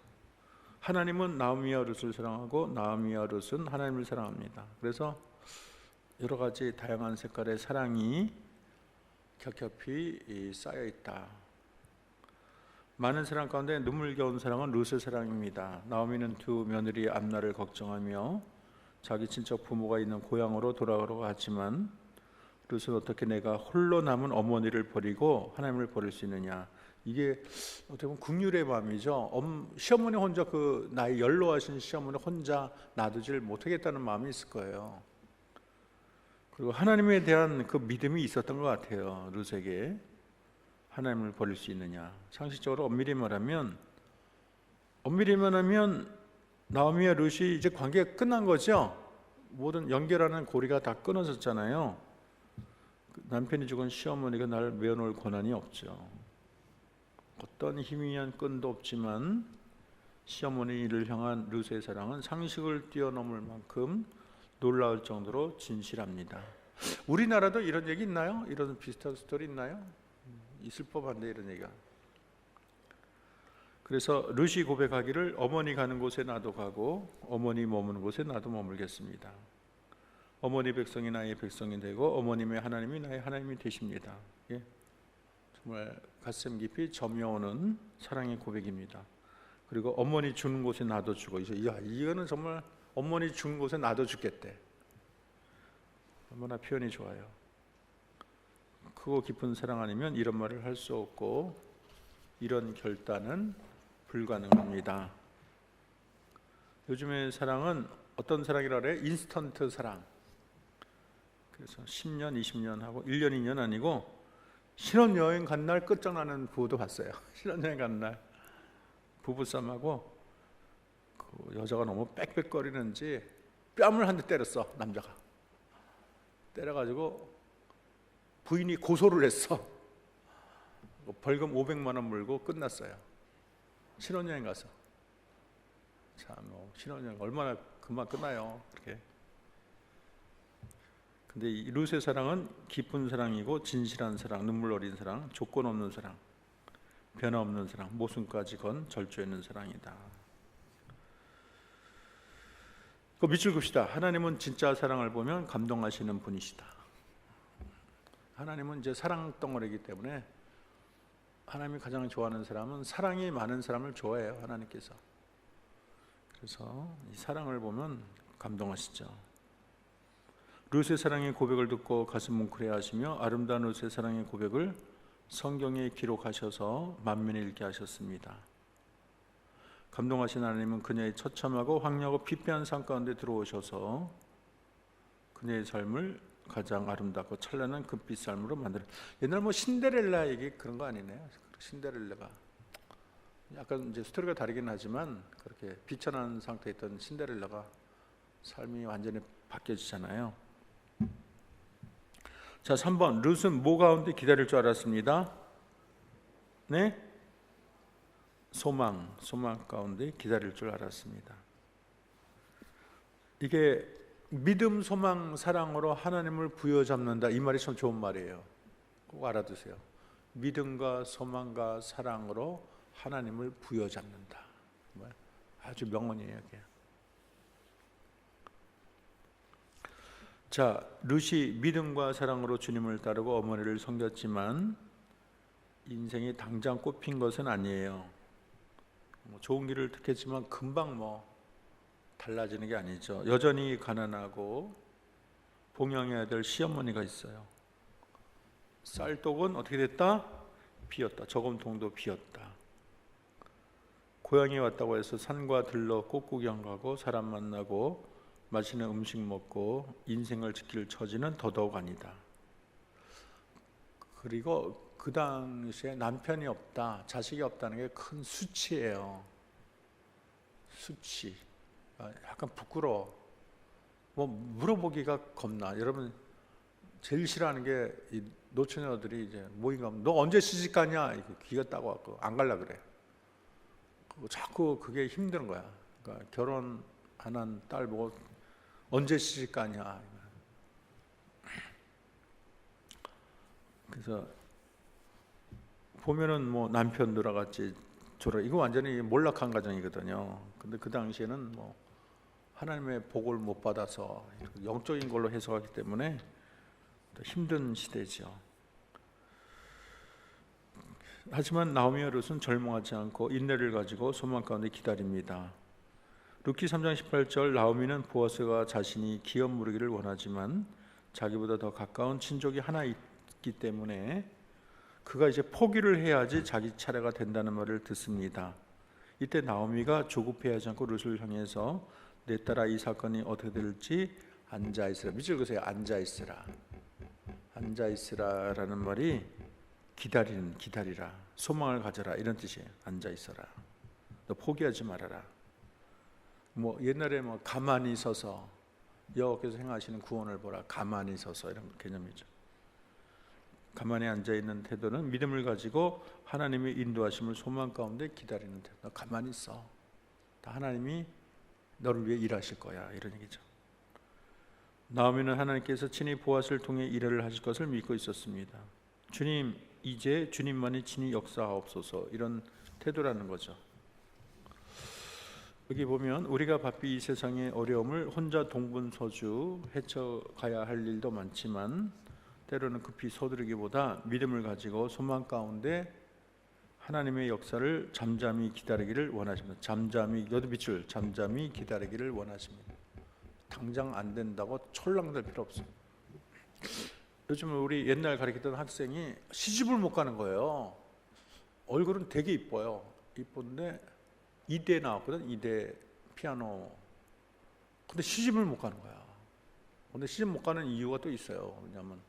[SPEAKER 1] 하나님은 나오미와 룻을 사랑하고 나오미와 룻은 하나님을 사랑합니다. 그래서 여러 가지 다양한 색깔의 사랑이 겹겹이 쌓여 있다. 많은 사랑 가운데 눈물겨운 사랑은 룻의 사랑입니다. 나오미는 두 며느리 암나를 걱정하며 자기 친척 부모가 있는 고향으로 돌아가려고 하지만 룻은 어떻게 내가 홀로 남은 어머니를 버리고 하나님을 버릴 수 있느냐. 이게 어떻게 보면 긍휼의 마음이죠. 시어머니 혼자 그 나이 연로하신 시어머니 혼자 놔두질 못하겠다는 마음이 있을 거예요. 그리고 하나님에 대한 그 믿음이 있었던 것 같아요. 룻에게. 하나님을 버릴 수 있느냐. 상식적으로 엄밀히 말하면 나오미와 룻이 이제 관계가 끝난 거죠. 모든 연결하는 고리가 다 끊어졌잖아요. 남편이 죽은 시어머니가 나를 메어놓을 권한이 없죠. 어떤 희미한 끈도 없지만 시어머니를 향한 룻의 사랑은 상식을 뛰어넘을 만큼 놀라울 정도로 진실합니다. 우리나라도 이런 얘기 있나요? 이런 비슷한 스토리 있나요? 있을 법한데 이런 얘기가. 그래서 룻이 고백하기를 어머니 가는 곳에 나도 가고 어머니 머무는 곳에 나도 머물겠습니다. 어머니 백성이 나의 백성이 되고 어머님의 하나님이 나의 하나님이 되십니다. 예? 정말 가슴 깊이 점여오는 사랑의 고백입니다. 그리고 어머니 주는 곳에 나도 주고, 이거는 정말 어머니 주는 곳에 나도 죽겠대. 얼마나 표현이 좋아요. 크고 깊은 사랑 아니면 이런 말을 할 수 없고 이런 결단은 불가능합니다. 요즘의 사랑은 어떤 사랑이라 그래? 인스턴트 사랑. 그래서 10년, 20년 하고 1년, 2년 아니고 신혼여행 간 날 끝장나는 부부도 봤어요. 신혼여행 간 날 부부싸움하고 그 여자가 너무 빽빽거리는지 뺨을 한 대 때렸어. 남자가 때려가지고 부인이 고소를 했어. 벌금 500만 원 물고 끝났어요. 신혼여행 가서. 참, 신혼여행 얼마나 금방 끝나요. 그렇게. 근데 이 룻의 사랑은 깊은 사랑이고 진실한 사랑, 눈물 어린 사랑, 조건 없는 사랑, 변화 없는 사랑, 모순까지 건 절조 있는 사랑이다. 그 밑줄 긋시다. 하나님은 진짜 사랑을 보면 감동하시는 분이시다. 하나님은 이제 사랑 덩어리이기 때문에 하나님이 가장 좋아하는 사람은 사랑이 많은 사람을 좋아해요. 하나님께서. 그래서 이 사랑을 보면 감동하시죠. 룻의 사랑의 고백을 듣고 가슴 뭉클해 하시며 아름다운 룻의 사랑의 고백을 성경에 기록하셔서 만민이 읽게 하셨습니다. 감동하신 하나님은 그녀의 처참하고 황량하고 피폐한 삶 가운데 들어오셔서 그녀의 삶을 가장 아름답고 찬란한 금빛 삶으로 만들어. 옛날 신데렐라 얘기 그런 거 아니네요. 신데렐라가 약간 이제 스토리가 다르긴 하지만 그렇게 비천한 상태에 있던 신데렐라가 삶이 완전히 바뀌어지잖아요. 자, 3번. 룻은 뭐 가운데 기다릴 줄 알았습니다. 네? 소망 가운데 기다릴 줄 알았습니다. 이게 믿음, 소망, 사랑으로 하나님을 부여잡는다. 이 말이 참 좋은 말이에요. 꼭 알아두세요. 믿음과 소망과 사랑으로 하나님을 부여잡는다. 아주 명언이에요. 이게. 자, 룻이 믿음과 사랑으로 주님을 따르고 어머니를 섬겼지만 인생이 당장 꽃핀 것은 아니에요. 좋은 길을 택했지만 금방 달라지는 게 아니죠. 여전히 가난하고 봉양해야 될 시어머니가 있어요. 쌀독은 어떻게 됐다? 비었다. 저금통도 비었다. 고향에 왔다고 해서 산과 들러 꽃 구경 가고 사람 만나고 맛있는 음식 먹고 인생을 지킬 처지는 더더욱 아니다. 그리고 그 당시에 남편이 없다, 자식이 없다는 게 큰 수치예요. 수치. 약간 부끄러워. 물어보기가 겁나. 여러분 제일 싫어하는 게 이 노처녀들이 이제 모임 가면 너 언제 시집 가냐? 귀가 따고 왔고 안 갈라 그래. 자꾸 그게 힘든 거야. 그러니까 결혼 안 한 딸 보고 언제 시집 가냐. 그래서 보면은 남편 누나같이 이거 완전히 몰락한 가정이거든요. 근데 그 당시에는 하나님의 복을 못 받아서 영적인 걸로 해석하기 때문에 더 힘든 시대죠. 하지만 나오미와 룻은 절망하지 않고 인내를 가지고 소망 가운데 기다립니다. 룻기 3장 18절 나오미는 보아스가 자신이 기업 무르기를 원하지만 자기보다 더 가까운 친족이 하나 있기 때문에 그가 이제 포기를 해야지 자기 차례가 된다는 말을 듣습니다. 이때 나오미가 조급해하지 않고 룻을 향해서 내 딸아 이 사건이 어떻게 될지 앉아있으라. 밑줄 그으세요. 앉아있으라. 앉아있으라라는 말이 기다리라. 소망을 가져라 이런 뜻이에요. 앉아있어라. 너 포기하지 말아라. 옛날에 가만히 서서 여호와께서 행하시는 구원을 보라. 가만히 서서 이런 개념이죠. 가만히 앉아있는 태도는 믿음을 가지고 하나님의 인도하심을 소망 가운데 기다리는 태도. 너 가만히 있어. 하나님이 너를 위해 일하실 거야 이런 얘기죠. 나오미는 하나님께서 친히 보아스를 통해 일을 하실 것을 믿고 있었습니다. 주님, 이제 주님만이 친히 역사하옵소서 이런 태도라는 거죠. 여기 보면 우리가 바삐 이 세상의 어려움을 혼자 동분서주 헤쳐가야 할 일도 많지만 때로는 급히 서두르기보다 믿음을 가지고 소망 가운데 하나님의 역사를 잠잠히 기다리기를 원하십니다. 여도 밑줄 잠잠히 기다리기를 원하십니다. 당장 안 된다고 촐랑될 필요 없어요. 요즘 우리 옛날 가르치던 학생이 시집을 못 가는 거예요. 얼굴은 되게 이뻐요. 이쁜데 이대 나왔거든. 이대 피아노. 근데 시집을 못 가는 거야. 근데 시집 못 가는 이유가 또 있어요. 왜냐하면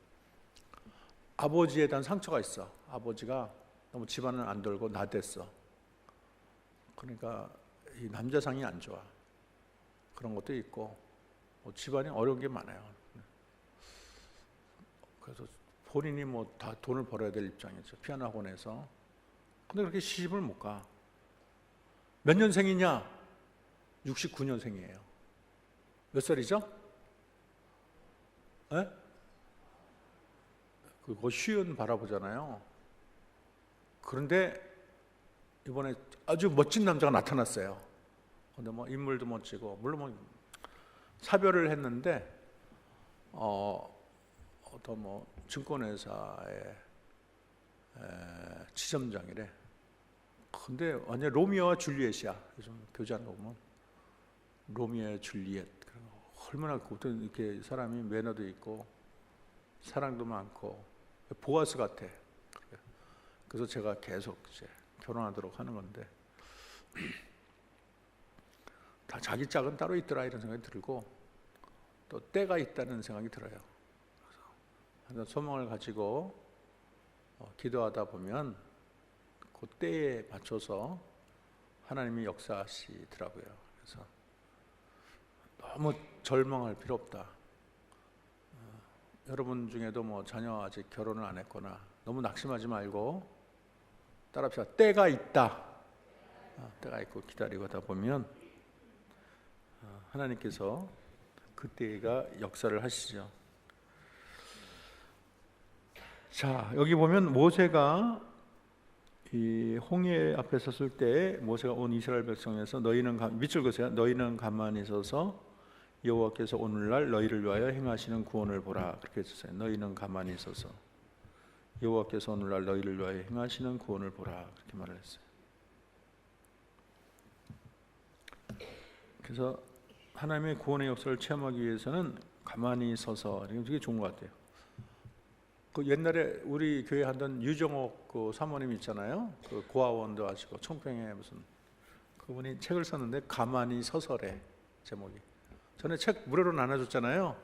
[SPEAKER 1] 아버지에 대한 상처가 있어. 아버지가 너무 집안을 안 돌고 나댔어. 그러니까 이 남자상이 안 좋아. 그런 것도 있고 집안이 어려운 게 많아요. 그래서 본인이 다 돈을 벌어야 될 입장이죠. 피아노 학원에서. 근데 그렇게 시집을 못 가. 몇 년생이냐? 69년생이에요. 몇 살이죠? 에? 그거 쉬운 바라보잖아요. 그런데 이번에 아주 멋진 남자가 나타났어요. 근데 인물도 멋지고 물론 사별을 했는데 어떤 증권회사의 지점장이래. 근데 완전 로미오와 줄리엣이야. 요즘 교재하는 거 보면 로미오와 줄리엣. 얼마나 어떤 이렇게 사람이 매너도 있고 사랑도 많고 보아스 같아. 그래서 제가 계속 이제 결혼하도록 하는 건데 다 자기 짝은 따로 있더라 이런 생각이 들고 또 때가 있다는 생각이 들어요. 그래서 소망을 가지고 기도하다 보면 그 때에 맞춰서 하나님이 역사하시더라고요. 그래서 너무 절망할 필요 없다. 여러분 중에도 뭐 자녀 아직 결혼을 안 했거나 너무 낙심하지 말고 따라합시다. 때가 있다. 때가 있고 기다리고 하다 보면 하나님께서 그때가 역사를 하시죠. 자, 여기 보면 모세가 이 홍해 앞에 섰을 때 모세가 온 이스라엘 백성에서 밑줄 그으세요. 너희는 가만히 서서 여호와께서 오늘날 너희를 위하여 행하시는 구원을 보라. 그렇게 했어요. 너희는 가만히 서서 여호와께서 오늘날 너희를 위하여 행하시는 구원을 보라. 그렇게 말을 했어요. 그래서 하나님의 구원의 역사를 체험하기 위해서는 가만히 서서, 되게 좋은 것 같아요. 그 옛날에 우리 교회 하던 유정옥 그 사모님 있잖아요. 그 고아원도 하시고 청평에 무슨 그분이 책을 썼는데 가만히 서서래 제목이. 전에 책 무료로 나눠줬잖아요.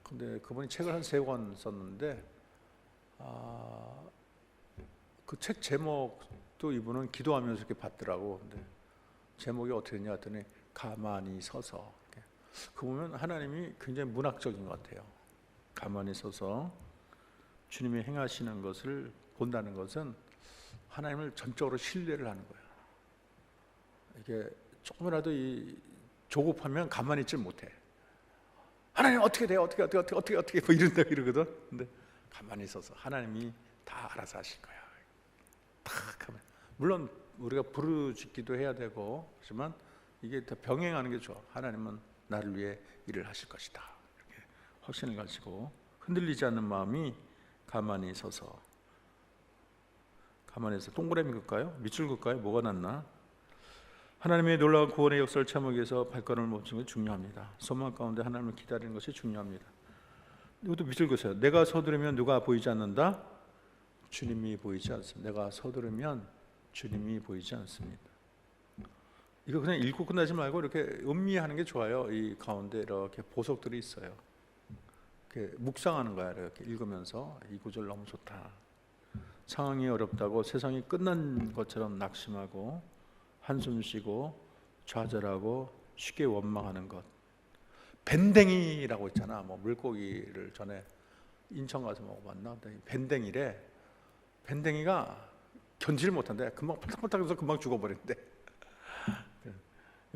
[SPEAKER 1] 근데 그분이 책을 한 3권 썼는데 그 책 제목도 이분은 기도하면서 이렇게 봤더라고. 근데 제목이 어떻게 됐냐 했더니 가만히 서서. 그 보면 하나님이 굉장히 문학적인 것 같아요. 가만히 서서 주님이 행하시는 것을 본다는 것은 하나님을 전적으로 신뢰를 하는 거예요. 이게 조금이라도 조급하면 가만히 있질 못해. 하나님 어떻게 돼요? 어떻게 뭐 이런다 이러거든. 근데 가만히 있어서 하나님이 다 알아서 하실 거야. 탁 하면 물론 우리가 부르짖기도 해야 되고 그렇지만 이게 다 병행하는 게 좋아. 하나님은 나를 위해 일을 하실 것이다. 이렇게 확신을 가지고 흔들리지 않는 마음이 가만히 서서. 동그라미 긋까요? 밑줄 긋까요? 뭐가 낫나? 하나님의 놀라운 구원의 역사를 체험하기 위해서 발걸음을 멈추는 것이 중요합니다. 소망 가운데 하나님을 기다리는 것이 중요합니다. 이것도 밑줄 그으세요. 내가 서두르면 누가 보이지 않는다? 주님이 보이지 않습니다. 내가 서두르면 주님이 보이지 않습니다. 이거 그냥 읽고 끝나지 말고 이렇게 음미하는 게 좋아요. 이 가운데 이렇게 보석들이 있어요. 이렇게 묵상하는 거야. 이렇게 읽으면서 이 구절 너무 좋다. 상황이 어렵다고 세상이 끝난 것처럼 낙심하고 한숨 쉬고 좌절하고 쉽게 원망하는 것. 밴댕이라고 있잖아. 뭐 물고기를 전에 인천 가서 먹어봤나? 밴댕이래. 밴댕이가 견지를 못한대. 금방 펄떡펄떡해서 금방 죽어버린대.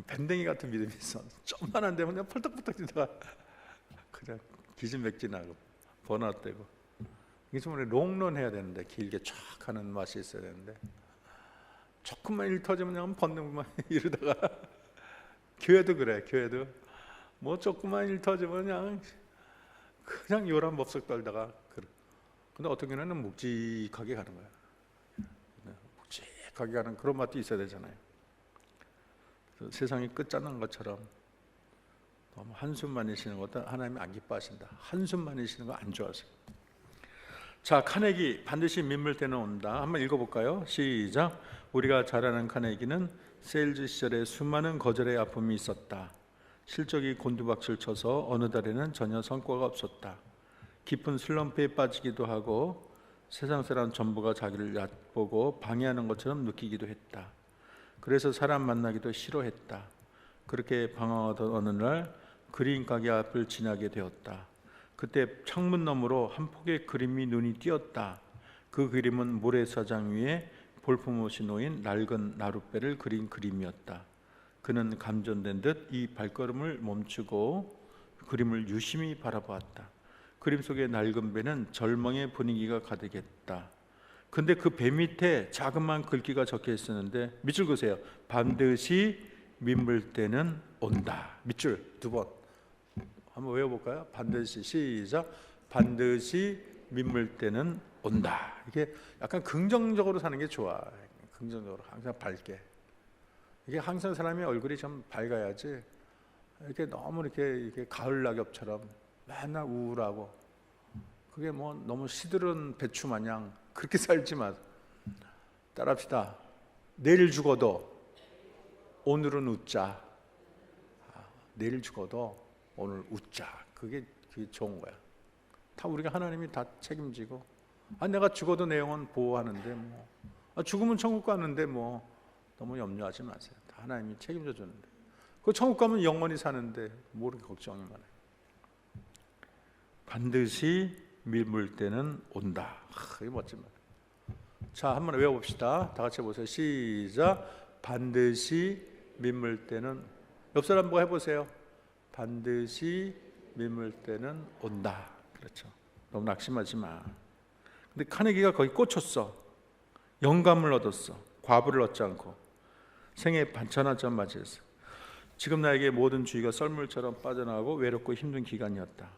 [SPEAKER 1] 밴댕이 같은 믿음이 있어. 좀만 되면 그냥 펄떡펄떡 뛰다가 그냥 기진맥진하고 번아웃되고. 이게 정말 롱런 해야 되는데 길게 쫙 하는 맛이 있어야 되는데 조금만 일 터지면 그냥 번능만 이러다가 교회도 그래. 교회도 뭐 조금만 일 터지면 그냥 요란법석 떨다가 근데 어떤 경우는 묵직하게 가는 거야. 묵직하게 가는 그런 맛도 있어야 되잖아요. 세상이 끝자는 것처럼 너무 한숨만 쉬는 것도 하나님이 안 기뻐하신다. 한숨만 쉬는 거 안 좋아하세요. 자, 카네기 반드시 민물 때는 온다. 한번 읽어볼까요? 시작. 우리가 잘 아는 카네기는 세일즈 시절에 수많은 거절의 아픔이 있었다. 실적이 곤두박질 쳐서 어느 달에는 전혀 성과가 없었다. 깊은 슬럼프에 빠지기도 하고 세상 사람 전부가 자기를 얕보고 방해하는 것처럼 느끼기도 했다. 그래서 사람 만나기도 싫어했다. 그렇게 방황하던 어느 날 그림 가게 앞을 지나게 되었다. 그때 창문 너머로 한 폭의 그림이 눈이 띄었다. 그 그림은 모래사장 위에 볼품없이 놓인 낡은 나룻배를 그린 그림이었다. 그는 감전된 듯 이 발걸음을 멈추고 그림을 유심히 바라보았다. 그림 속의 낡은 배는 절망의 분위기가 가득했다. 근데 그 배 밑에 자그마한 글귀가 적혀 있었는데 밑줄 그으세요. 반드시 민물 때는 온다. 밑줄 2번 한번 외워볼까요? 반드시. 시작. 반드시 민물 때는 온다. 이게 약간 긍정적으로 사는 게 좋아. 긍정적으로 항상 밝게. 이게 항상 사람의 얼굴이 좀 밝아야지. 이렇게 너무 이렇게 가을 낙엽처럼 맨날 우울하고 그게 뭐 너무 시들은 배추 마냥 그렇게 살지 마. 따라합시다. 내일 죽어도 오늘은 웃자. 내일 죽어도 오늘 웃자. 그게 좋은 거야. 다 우리가 하나님이 다 책임지고. 내가 죽어도 내 영혼 보호하는데 뭐. 죽으면 천국 가는데 뭐 너무 염려하지 마세요. 다 하나님이 책임져 주는데. 그 천국 가면 영원히 사는데 뭐 그렇게 걱정이 많아요. 반드시 밀물 때는 온다. 이게 멋진 말. 자, 한번 외워봅시다. 다 같이 해보세요. 시작. 반드시 밀물 때는, 옆 사람 뭐 해보세요. 반드시 밀물 때는 온다. 그렇죠. 너무 낙심하지 마. 근데 카네기가 거기 꽂혔어. 영감을 얻었어. 과부를 얻지 않고 생애 반찬한 점 맞이했어. 지금 나에게 모든 주의가 썰물처럼 빠져나가고 외롭고 힘든 기간이었다.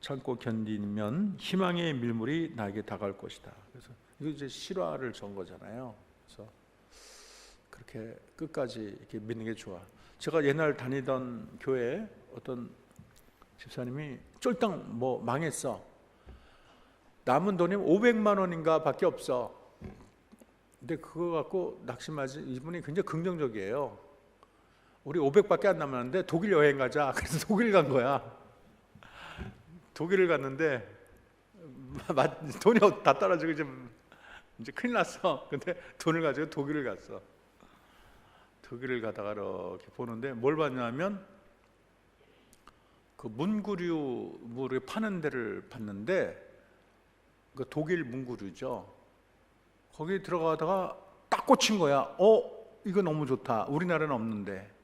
[SPEAKER 1] 참고 견디면 희망의 밀물이 나에게 다가올 것이다. 그래서 이거 이제 실화를 전 거잖아요. 그래서 그렇게 끝까지 이렇게 믿는 게 좋아. 제가 옛날 다니던 교회에 어떤 집사님이 쫄딱 뭐 망했어. 남은 돈이 500만 원인가 밖에 없어. 근데 그거 갖고 낙심하지. 이분이 굉장히 긍정적이에요. 우리 500밖에 안 남았는데 독일 여행 가자. 그래서 독일 간 거야. 독일을 갔는데 돈이 다 떨어지고 이제 큰일 났어. 근데 돈을 가지고 독일을 갔어. 독일을 가다가 이렇게 보는데 뭘 봤냐면 그 문구류물을 파는 데를 봤는데 그 독일 문구류죠. 거기 들어가다가 딱 꽂힌 거야. 이거 너무 좋다. 우리나라는 없는데.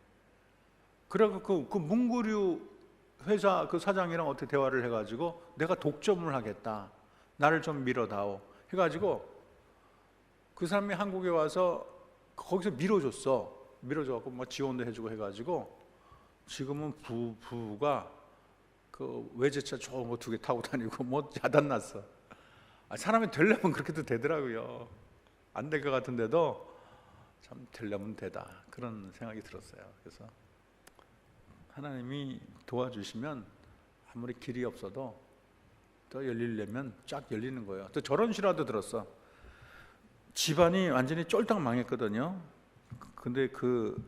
[SPEAKER 1] 그래갖고 그 문구류 회사 그 사장이랑 어떻게 대화를 해가지고 내가 독점을 하겠다. 나를 좀 밀어다오. 해가지고 그 사람이 한국에 와서 거기서 밀어줬어. 밀어줘갖고 뭐 지원도 해주고 해가지고 지금은 부부가 그 외제차 좋은 거 2개 타고 다니고 뭐 야단났어. 사람이 되려면 그렇게도 되더라고요. 안 될 것 같은데도 참 되려면 되다. 그런 생각이 들었어요. 그래서 하나님이 도와주시면 아무리 길이 없어도 또 열리려면 쫙 열리는 거예요. 또 저런 실화도 들었어. 집안이 완전히 쫄딱 망했거든요. 근데 그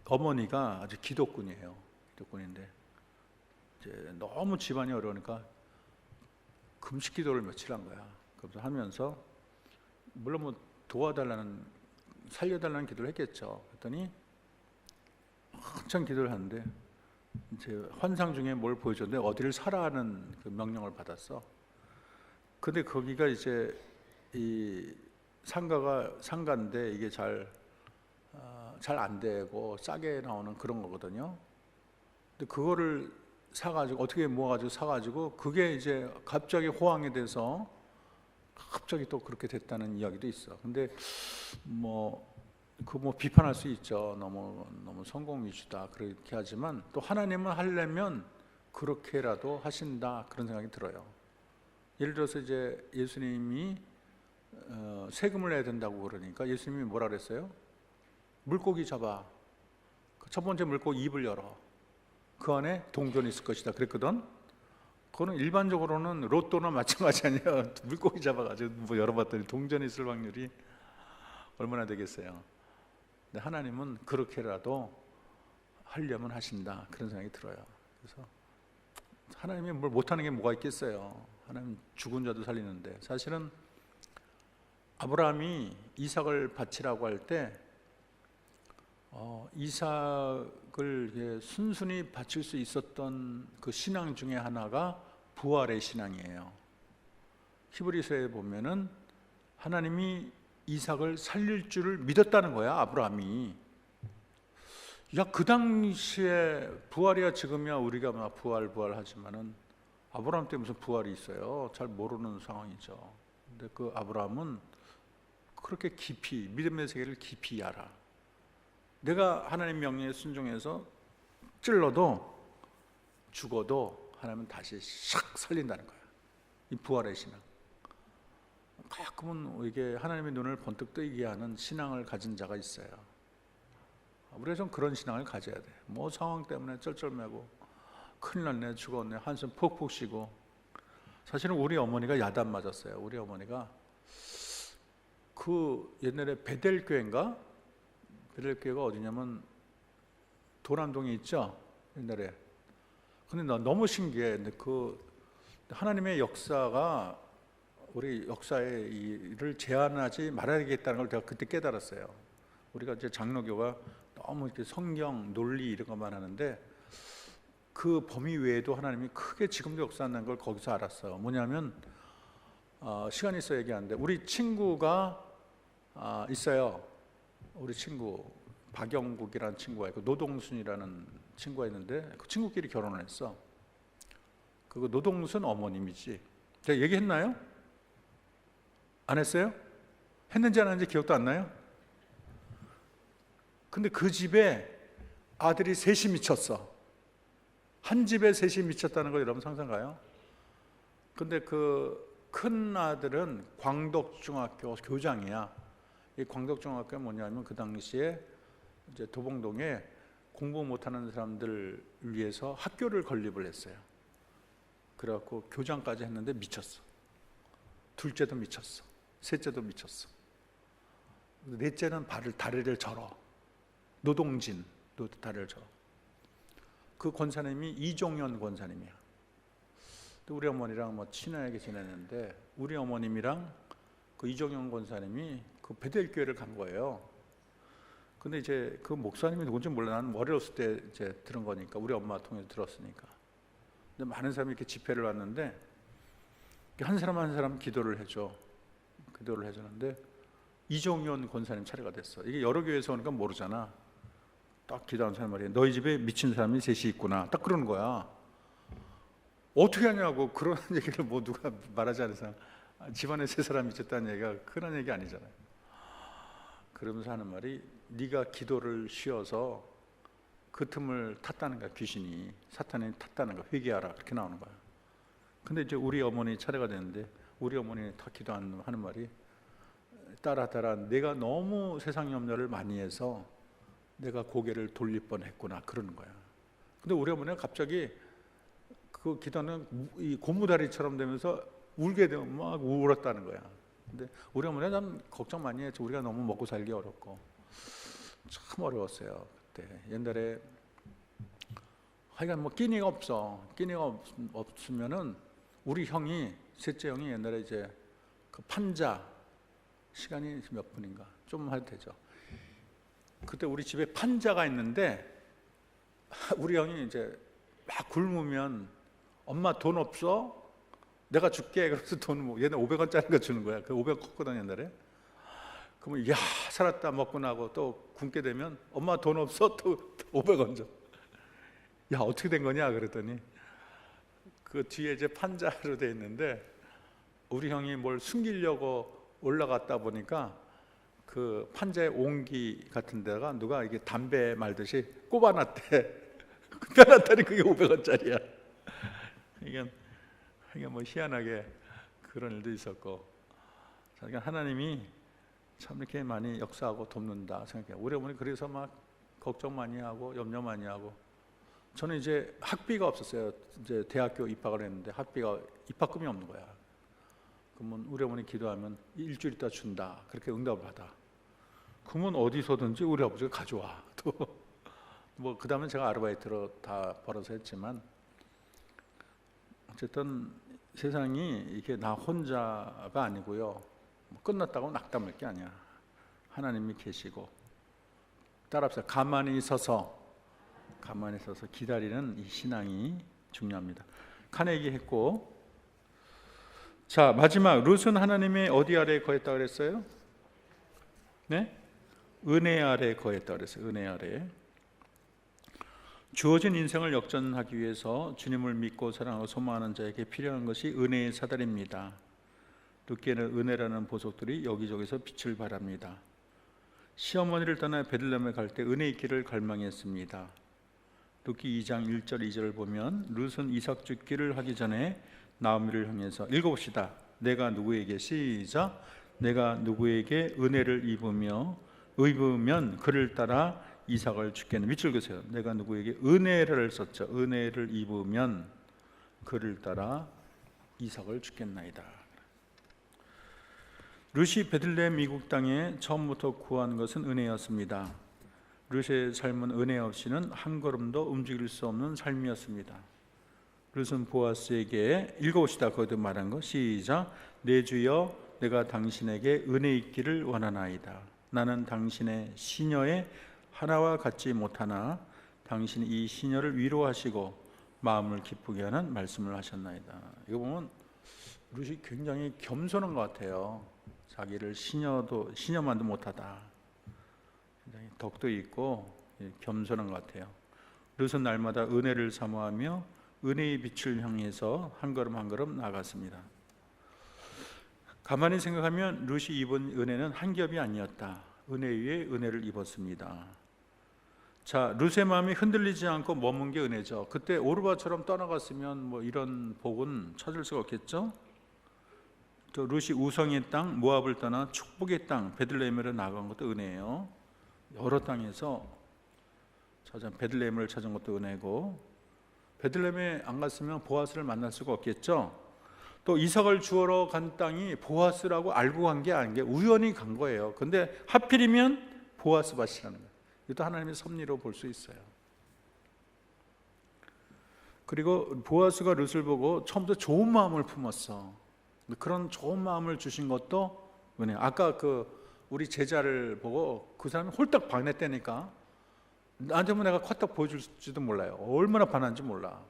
[SPEAKER 1] 어머니가 아주 기독군이에요. 기독군인데 이제 너무 집안이 어려우니까 금식 기도를 며칠 한 거야. 그래서 하면서 물론 뭐 도와달라는, 살려달라는 기도를 했겠죠. 그랬더니 한참 기도를 하는데 이제 환상 중에 뭘 보여줬는데 어디를 사라는 그 명령을 받았어. 근데 거기가 이제 이 상가인데 이게 잘 안 되고 싸게 나오는 그런 거거든요. 근데 그거를 사가지고 어떻게 모아가지고 사가지고 그게 이제 갑자기 호황이 돼서 갑자기 또 그렇게 됐다는 이야기도 있어. 근데 뭐 비판할 수 있죠. 너무 성공 위주다 그렇게 하지만 또 하나님은 하려면 그렇게라도 하신다 그런 생각이 들어요. 예를 들어서 이제 예수님이 세금을 내야 된다고 그러니까 예수님이 뭐라 그랬어요? 물고기 잡아. 첫 번째 물고기 입을 열어. 그 안에 동전이 있을 것이다 그랬거든. 그거는 일반적으로는 로또나 마찬가지 아니에요. 물고기 잡아가지고 뭐 열어봤더니 동전이 있을 확률이 얼마나 되겠어요. 근데 하나님은 그렇게라도 하려면 하신다 그런 생각이 들어요. 그래서 하나님이 뭘 못하는 게 뭐가 있겠어요. 하나님 죽은 자도 살리는데. 사실은 아브라함이 이삭을 바치라고 할 때 이삭을 순순히 바칠 수 있었던 그 신앙 중에 하나가 부활의 신앙이에요. 히브리서에 보면은 하나님이 이삭을 살릴 줄을 믿었다는 거야, 아브라함이. 야, 그 당시에 부활이야 지금이야 우리가 막 부활하지만은 아브라함 때 무슨 부활이 있어요? 잘 모르는 상황이죠. 근데 그 아브라함은 그렇게 깊이 믿음의 세계를 깊이 알아. 내가 하나님 명령에 순종해서 찔러도 죽어도 하나님은 다시 샥 살린다는 거야. 이 부활의 신앙. 가끔은 이게 하나님의 눈을 번뜩 뜨게 하는 신앙을 가진 자가 있어요. 우리가 좀 그런 신앙을 가져야 돼. 뭐 상황 때문에 쩔쩔매고 큰일 났네, 죽었네, 한숨 푹푹 쉬고. 사실은 우리 어머니가 야단 맞았어요. 우리 어머니가 그 옛날에 베델교회인가? 베델교회가 어디냐면 도남동에 있죠, 옛날에. 근데 나 너무 신기해. 근데 그 하나님의 역사가 우리 역사의 일을 제한하지 말아야겠다는 걸 내가 그때 깨달았어요. 우리가 이제 장로교가 너무 이렇게 성경, 논리 이런 것만 하는데 그 범위 외에도 하나님이 크게 지금도 역사한다는 걸 거기서 알았어요. 뭐냐면 시간이 있어 얘기하는데 우리 친구가 있어요. 우리 친구 박영국이라는 친구가 있고 노동순이라는 친구가 있는데 그 친구끼리 결혼을 했어. 그거 노동순 어머님이지. 제가 얘기했나요? 안 했어요? 했는지 안 했는지 기억도 안 나요? 근데 그 집에 아들이 셋이 미쳤어. 한 집에 셋이 미쳤다는 걸 여러분 상상 가요? 근데 그 큰 아들은 광덕중학교 교장이야. 이 광덕중학교가 뭐냐면 그 당시에 이제 도봉동에 공부 못하는 사람들 위해서 학교를 건립을 했어요. 그래갖고 교장까지 했는데 미쳤어. 둘째도 미쳤어. 셋째도 미쳤어. 넷째는 다리를 절어. 노동진도 다리를 절어. 그 권사님이 이종현 권사님이야. 우리 어머니랑 뭐 친하게 지냈는데 우리 어머님이랑 그 이종현 권사님이 그 베델교회를 간 거예요. 근데 이제 그 목사님이 누군지 몰라. 나는 어렸을 때 이제 들은 거니까 우리 엄마 통해서 들었으니까. 근데 많은 사람이 이렇게 집회를 왔는데 한 사람 한 사람 기도를 해줘. 기도를 해주는데 이종현 권사님 차례가 됐어. 이게 여러 교회에서 오니까 모르잖아. 딱 기도하는 사람 말이야. 너희 집에 미친 사람이 셋이 있구나. 딱 그러는 거야. 어떻게 하냐고. 그런 얘기를 뭐 누가 말하지 않아서 집안에 세 사람이 있었다는 얘기가 그런 얘기 아니잖아요. 그러면서 하는 말이 네가 기도를 쉬어서 그 틈을 탔다는 거야. 귀신이 사탄이 탔다는 거야. 회개하라. 그렇게 나오는 거야. 근데 이제 우리 어머니 차례가 됐는데 우리 어머니 다 기도하는 말이 딸아 내가 너무 세상 염려를 많이 해서 내가 고개를 돌릴 뻔했구나. 그러는 거야. 근데 우리 어머니가 갑자기 그 기도는 이 고무다리처럼 되면서 울게 되면 막 울었다는 거야. 근데 우리 어머니가 참 걱정 많이 했죠. 우리가 너무 먹고 살기 어렵고 참 어려웠어요. 그때 옛날에 하여간 뭐 끼니가 없어. 끼니가 없으면은 우리 형이 셋째 형이 옛날에 이제 그 판자 시간이 몇 분인가 좀 해도 되죠. 그때 우리 집에 판자가 있는데 우리 형이 이제 막 굶으면 엄마 돈 없어? 내가 줄게. 그래서 돈 얘네 500원짜리 거 주는 거야. 그 500원 컸거든 옛날에. 그러면 야 살았다 먹고 나고 또 굶게 되면 엄마 돈 없어? 또 500원 줘. 야 어떻게 된 거냐 그랬더니 그 뒤에 이제 판자로 돼 있는데 우리 형이 뭘 숨기려고 올라갔다 보니까 그 판자의 옹기 같은 데가 누가 이게 담배 말듯이 꼽아놨대. 꼽아놨더니 그게 500원짜리야. 이게 뭐 희한하게 그런 일도 있었고, 그러니까 하나님이 참 이렇게 많이 역사하고 돕는다 생각해요. 우리 어머니 그래서 막 걱정 많이 하고 염려 많이 하고. 저는 이제 학비가 없었어요. 이제 대학교 입학을 했는데 입학금이 없는 거야. 그러면 우리 어머니 기도하면 일주일 있다 준다. 그렇게 응답을 받아. 그러면 어디서든지 우리 아버지가 가져와. 또 뭐 그 다음에 제가 아르바이트로 다 벌어서 했지만 어쨌든 세상이 이게 나 혼자가 아니고요. 뭐 끝났다고 낙담할 게 아니야. 하나님이 계시고 따라합시다. 가만히 서서 기다리는 이 신앙이 중요합니다. 카네기 했고, 자 마지막 룻은 하나님의 어디 아래에 거했다 그랬어요? 네? 은혜 아래에 거했다 그랬어요. 은혜 아래에. 주어진 인생을 역전하기 위해서 주님을 믿고 사랑하고 소망하는 자에게 필요한 것이 은혜의 사다리입니다. 룻기에는 은혜라는 보석들이 여기저기서 빛을 발합니다. 시어머니를 떠나 베들레헴에 갈 때 은혜의 길을 갈망했습니다. 룻기 2장 1절 2절을 보면 룻은 이삭 죽기를 하기 전에 나오미를 향해서 읽어봅시다. 내가 누구에게 시작. 내가 누구에게 은혜를 입으면 그를 따라 이삭을 죽겠는. 밑줄 그으세요. 내가 누구에게 은혜를 썼죠. 은혜를 입으면 그를 따라 이삭을 죽겠나이다. 룻이 베들레헴 미국 땅에 처음부터 구한 것은 은혜였습니다. 룻의 삶은 은혜 없이는 한 걸음도 움직일 수 없는 삶이었습니다. 룻은 보아스에게 읽어봅시다. 거기도 말한 거 시작. 내 주여 내가 당신에게 은혜 있기를 원하나이다. 나는 당신의 시녀의 하나와 같지 못하나 당신이 이 시녀를 위로하시고 마음을 기쁘게 하는 말씀을 하셨나이다. 이거 보면 룻이 굉장히 겸손한 것 같아요. 자기를 시녀만도 못하다. 굉장히 덕도 있고 겸손한 것 같아요. 룻은 날마다 은혜를 사모하며 은혜의 빛을 향해서 한 걸음 한 걸음 나아갔습니다. 가만히 생각하면 룻이 입은 은혜는 한 겹이 아니었다. 은혜 위에 은혜를 입었습니다. 자, 룻의 마음이 흔들리지 않고 머문 게 은혜죠. 그때 오르바처럼 떠나갔으면 뭐 이런 복은 찾을 수가 없겠죠. 또 룻이 우성의 땅 모압을 떠나 축복의 땅 베들레헴으로 나간 것도 은혜예요. 여러 땅에서 찾은 베들레헴을 찾은 것도 은혜고, 베들레헴에 안 갔으면 보아스를 만날 수가 없겠죠. 또 이삭을 주우러 간 땅이 보아스라고 알고 간 게 아닌 게 우연히 간 거예요. 근데 하필이면 보아스 밭이라는 거예요. 이것도 하나님의 섭리로 볼 수 있어요. 그리고 보아스가 룻을 보고 처음부터 좋은 마음을 품었어. 그런 좋은 마음을 주신 것도 은혜. 아까 우리 제자를 보고 그 사람이 홀딱 반했다니까 나한테 뭐 내가 컸딱 보여줄지도 몰라요. 얼마나 반한지 몰라.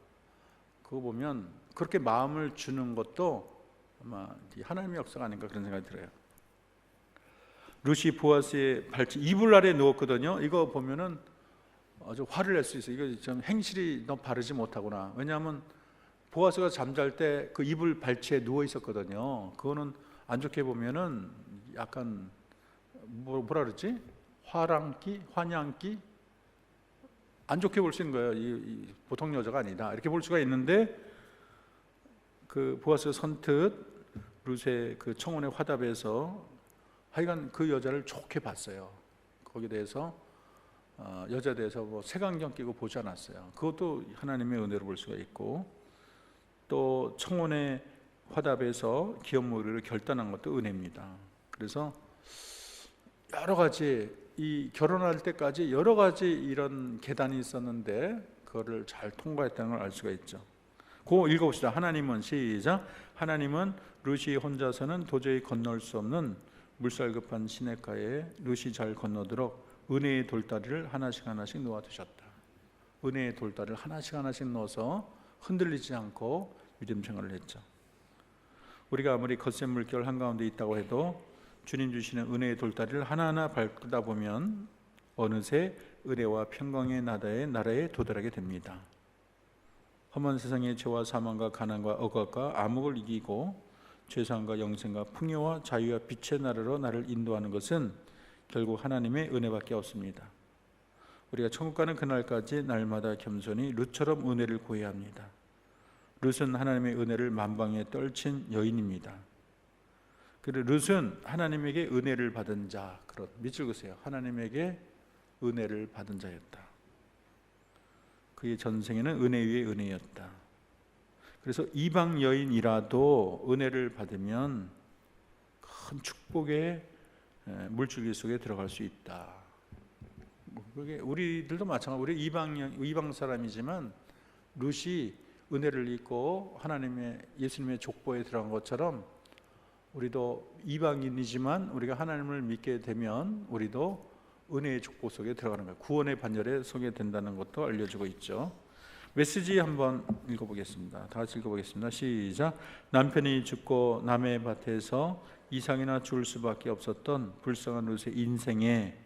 [SPEAKER 1] 그거 보면 그렇게 마음을 주는 것도 아마 하나님의 역사가 아닌가 그런 생각이 들어요. 룻이 보아스의 발치 이불 아래 누웠거든요. 이거 보면은 아주 화를 낼 수 있어요. 이거 좀 행실이 너무 바르지 못하구나. 왜냐하면 보아스가 잠잘 때 그 이불 발치에 누워 있었거든요. 그거는 안 좋게 보면은 약간 뭐라 그러지? 화랑기, 환양기, 안 좋게 볼 수 있는 거예요. 이 보통 여자가 아니다. 이렇게 볼 수가 있는데 그 보아스가 선뜻 룻의 그 청혼의 화답에서 하여간 그 여자를 좋게 봤어요. 거기에 대해서 여자에 대해서 뭐 색안경 끼고 보지 않았어요. 그것도 하나님의 은혜로 볼 수가 있고, 또 청혼의 화답에서 기업무리를 결단한 것도 은혜입니다. 그래서 여러 가지 이 결혼할 때까지 여러 가지 이런 계단이 있었는데 그거를 잘 통과했다는 걸 알 수가 있죠. 그거 읽어봅시다. 하나님은 시작. 하나님은 룻이 혼자서는 도저히 건널 수 없는 물살급한 시냇가에 룻이 잘 건너도록 은혜의 돌다리를 하나씩 하나씩 놓아두셨다. 은혜의 돌다리를 하나씩 하나씩 넣어서 흔들리지 않고 믿음 생활을 했죠. 우리가 아무리 거센 물결 한가운데 있다고 해도 주님 주시는 은혜의 돌다리를 하나하나 밟다 보면 어느새 은혜와 평강의 나라에 도달하게 됩니다. 험한 세상의 죄와 사망과 가난과 억압과 암흑을 이기고 죄사함과 영생과 풍요와 자유와 빛의 나라로 나를 인도하는 것은 결국 하나님의 은혜밖에 없습니다. 우리가 천국 가는 그날까지 날마다 겸손히 룻처럼 은혜를 구해야 합니다. 룻은 하나님의 은혜를 만방에 떨친 여인입니다. 그리고 룻은 하나님에게 은혜를 받은 자, 밑줄 그으세요. 하나님에게 은혜를 받은 자였다. 그의 전생에는 은혜 위에 은혜였다. 그래서 이방 여인이라도 은혜를 받으면 큰 축복의 물줄기 속에 들어갈 수 있다. 그게 우리들도 마찬가지로 우리 이방 사람이지만 룻이 은혜를 입고 예수님의 족보에 들어간 것처럼 우리도 이방인이지만 우리가 하나님을 믿게 되면 우리도 은혜의 족보 속에 들어가는 거예요. 구원의 반열에 서게 된다는 것도 알려주고 있죠. 메시지 한번 읽어보겠습니다. 다 같이 읽어보겠습니다. 시작. 남편이 죽고 남의 밭에서 이삭이나 죽을 수밖에 없었던 불쌍한 룻의 인생에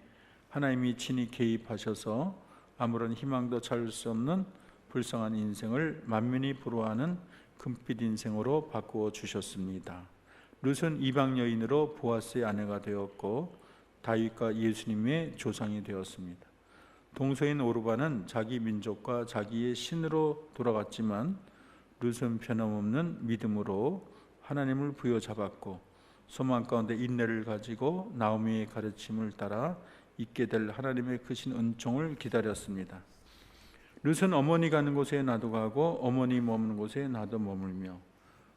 [SPEAKER 1] 하나님이 친히 개입하셔서 아무런 희망도 찾을 수 없는 불쌍한 인생을 만민이 부러워하는 금빛 인생으로 바꾸어 주셨습니다. 룻은 이방 여인으로 보아스의 아내가 되었고 다윗과 예수님의 조상이 되었습니다. 동서인 오르바는 자기 민족과 자기의 신으로 돌아갔지만 룻은 변함없는 믿음으로 하나님을 부여잡았고 소망 가운데 인내를 가지고 나오미의 가르침을 따라 있게 될 하나님의 크신 은총을 기다렸습니다. 룻은 어머니 가는 곳에 나도 가고 어머니 머무는 곳에 나도 머물며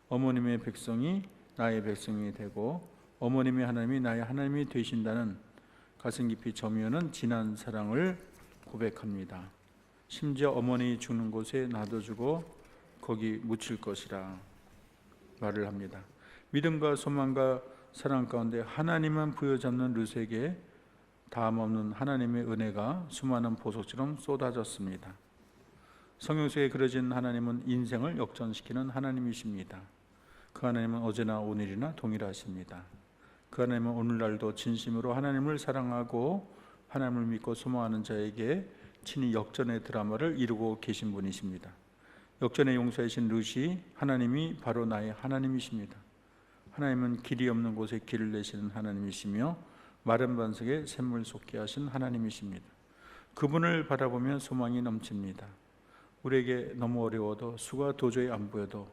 [SPEAKER 1] 어머님의 백성이 나의 백성이 되고 어머님의 하나님이 나의 하나님이 되신다는 가슴 깊이 점유하는 진한 사랑을 고백합니다. 심지어 어머니 죽는 곳에 나도 주고 거기 묻힐 것이라 말을 합니다. 믿음과 소망과 사랑 가운데 하나님만 부여잡는 룻에게 다음 없는 하나님의 은혜가 수많은 보석처럼 쏟아졌습니다. 성경 속에 그려진 하나님은 인생을 역전시키는 하나님이십니다. 그 하나님은 어제나 오늘이나 동일하십니다. 그 하나님은 오늘날도 진심으로 하나님을 사랑하고 하나님을 믿고 소망하는 자에게 친히 역전의 드라마를 이루고 계신 분이십니다. 역전의 용사이신 룻이 하나님이 바로 나의 하나님이십니다. 하나님은 길이 없는 곳에 길을 내시는 하나님이시며 마른 반석에 샘물 솟게 하신 하나님이십니다. 그분을 바라보면 소망이 넘칩니다. 우리에게 너무 어려워도 수가 도저히 안 보여도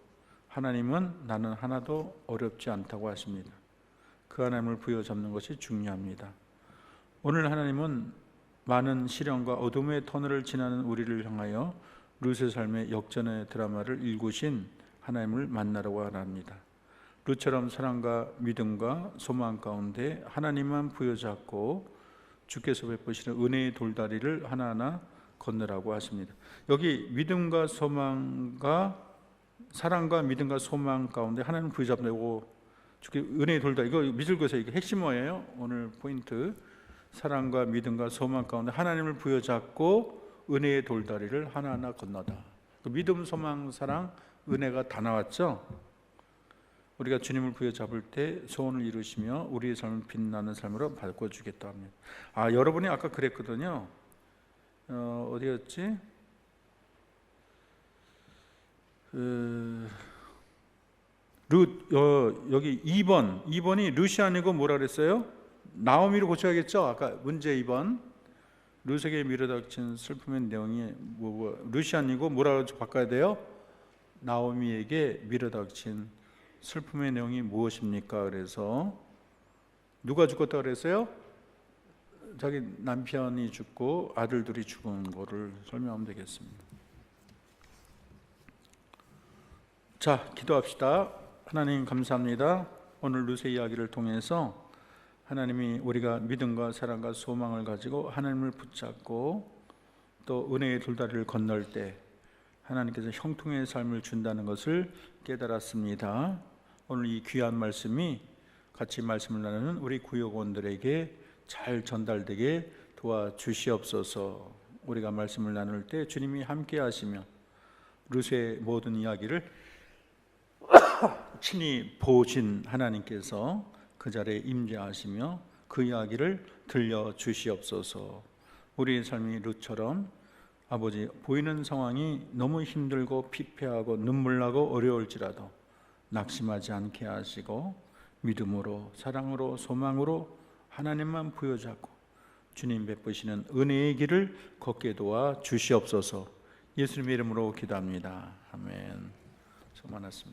[SPEAKER 1] 하나님은 나는 하나도 어렵지 않다고 하십니다. 그 하나님을 부여잡는 것이 중요합니다. 오늘 하나님은 많은 시련과 어둠의 터널을 지나는 우리를 향하여 룻의 삶의 역전의 드라마를 일구신 하나님을 만나라고 합니다. 룻처럼 사랑과 믿음과 소망 가운데 하나님만 부여잡고 주께서 베푸시는 은혜의 돌다리를 하나하나 건너라고 하십니다. 여기 믿음과 소망과 사랑과 믿음과 소망 가운데 하나님 부여잡고 주께 은혜의 돌다리, 이거 믿을 것에 이게 핵심 뭐예요? 오늘 포인트, 사랑과 믿음과 소망 가운데 하나님을 부여잡고 은혜의 돌다리를 하나하나 건너다. 믿음, 소망, 사랑, 은혜가 다 나왔죠? 우리가 주님을 부여잡을 때 소원을 이루시며 우리의 삶을 빛나는 삶으로 바꿔주겠다 합니다. 여러분이 아까 그랬거든요. 어디였지? 룻, 여기 2번이 룻이 아니고 뭐라 그랬어요? 나오미로 고쳐야겠죠? 아까 문제 2번. 룻에게 밀어닥친 슬픔의 내용이 룻이 아니고 뭐라고 바꿔야 돼요? 나오미에게 밀어닥친 슬픔의 내용이 무엇입니까? 그래서 누가 죽었다 그랬어요? 자기 남편이 죽고 아들들이 죽은 거를 설명하면 되겠습니다. 자, 기도합시다. 하나님 감사합니다. 오늘 룻의 이야기를 통해서 하나님이 우리가 믿음과 사랑과 소망을 가지고 하나님을 붙잡고 또 은혜의 돌다리를 건널 때 하나님께서 형통의 삶을 준다는 것을 깨달았습니다. 오늘 이 귀한 말씀이 같이 말씀을 나누는 우리 구역원들에게 잘 전달되게 도와주시옵소서. 우리가 말씀을 나눌 때 주님이 함께 하시며 룻의 모든 이야기를 친히 보신 하나님께서 그 자리에 임재하시며 그 이야기를 들려주시옵소서. 우리의 삶이 룻처럼 아버지 보이는 상황이 너무 힘들고 피폐하고 눈물나고 어려울지라도 낙심하지 않게 하시고 믿음으로 사랑으로 소망으로 하나님만 부여잡고 주님 베푸시는 은혜의 길을 걷게 도와 주시옵소서. 예수님의 이름으로 기도합니다. 아멘. 수고 많았습니다.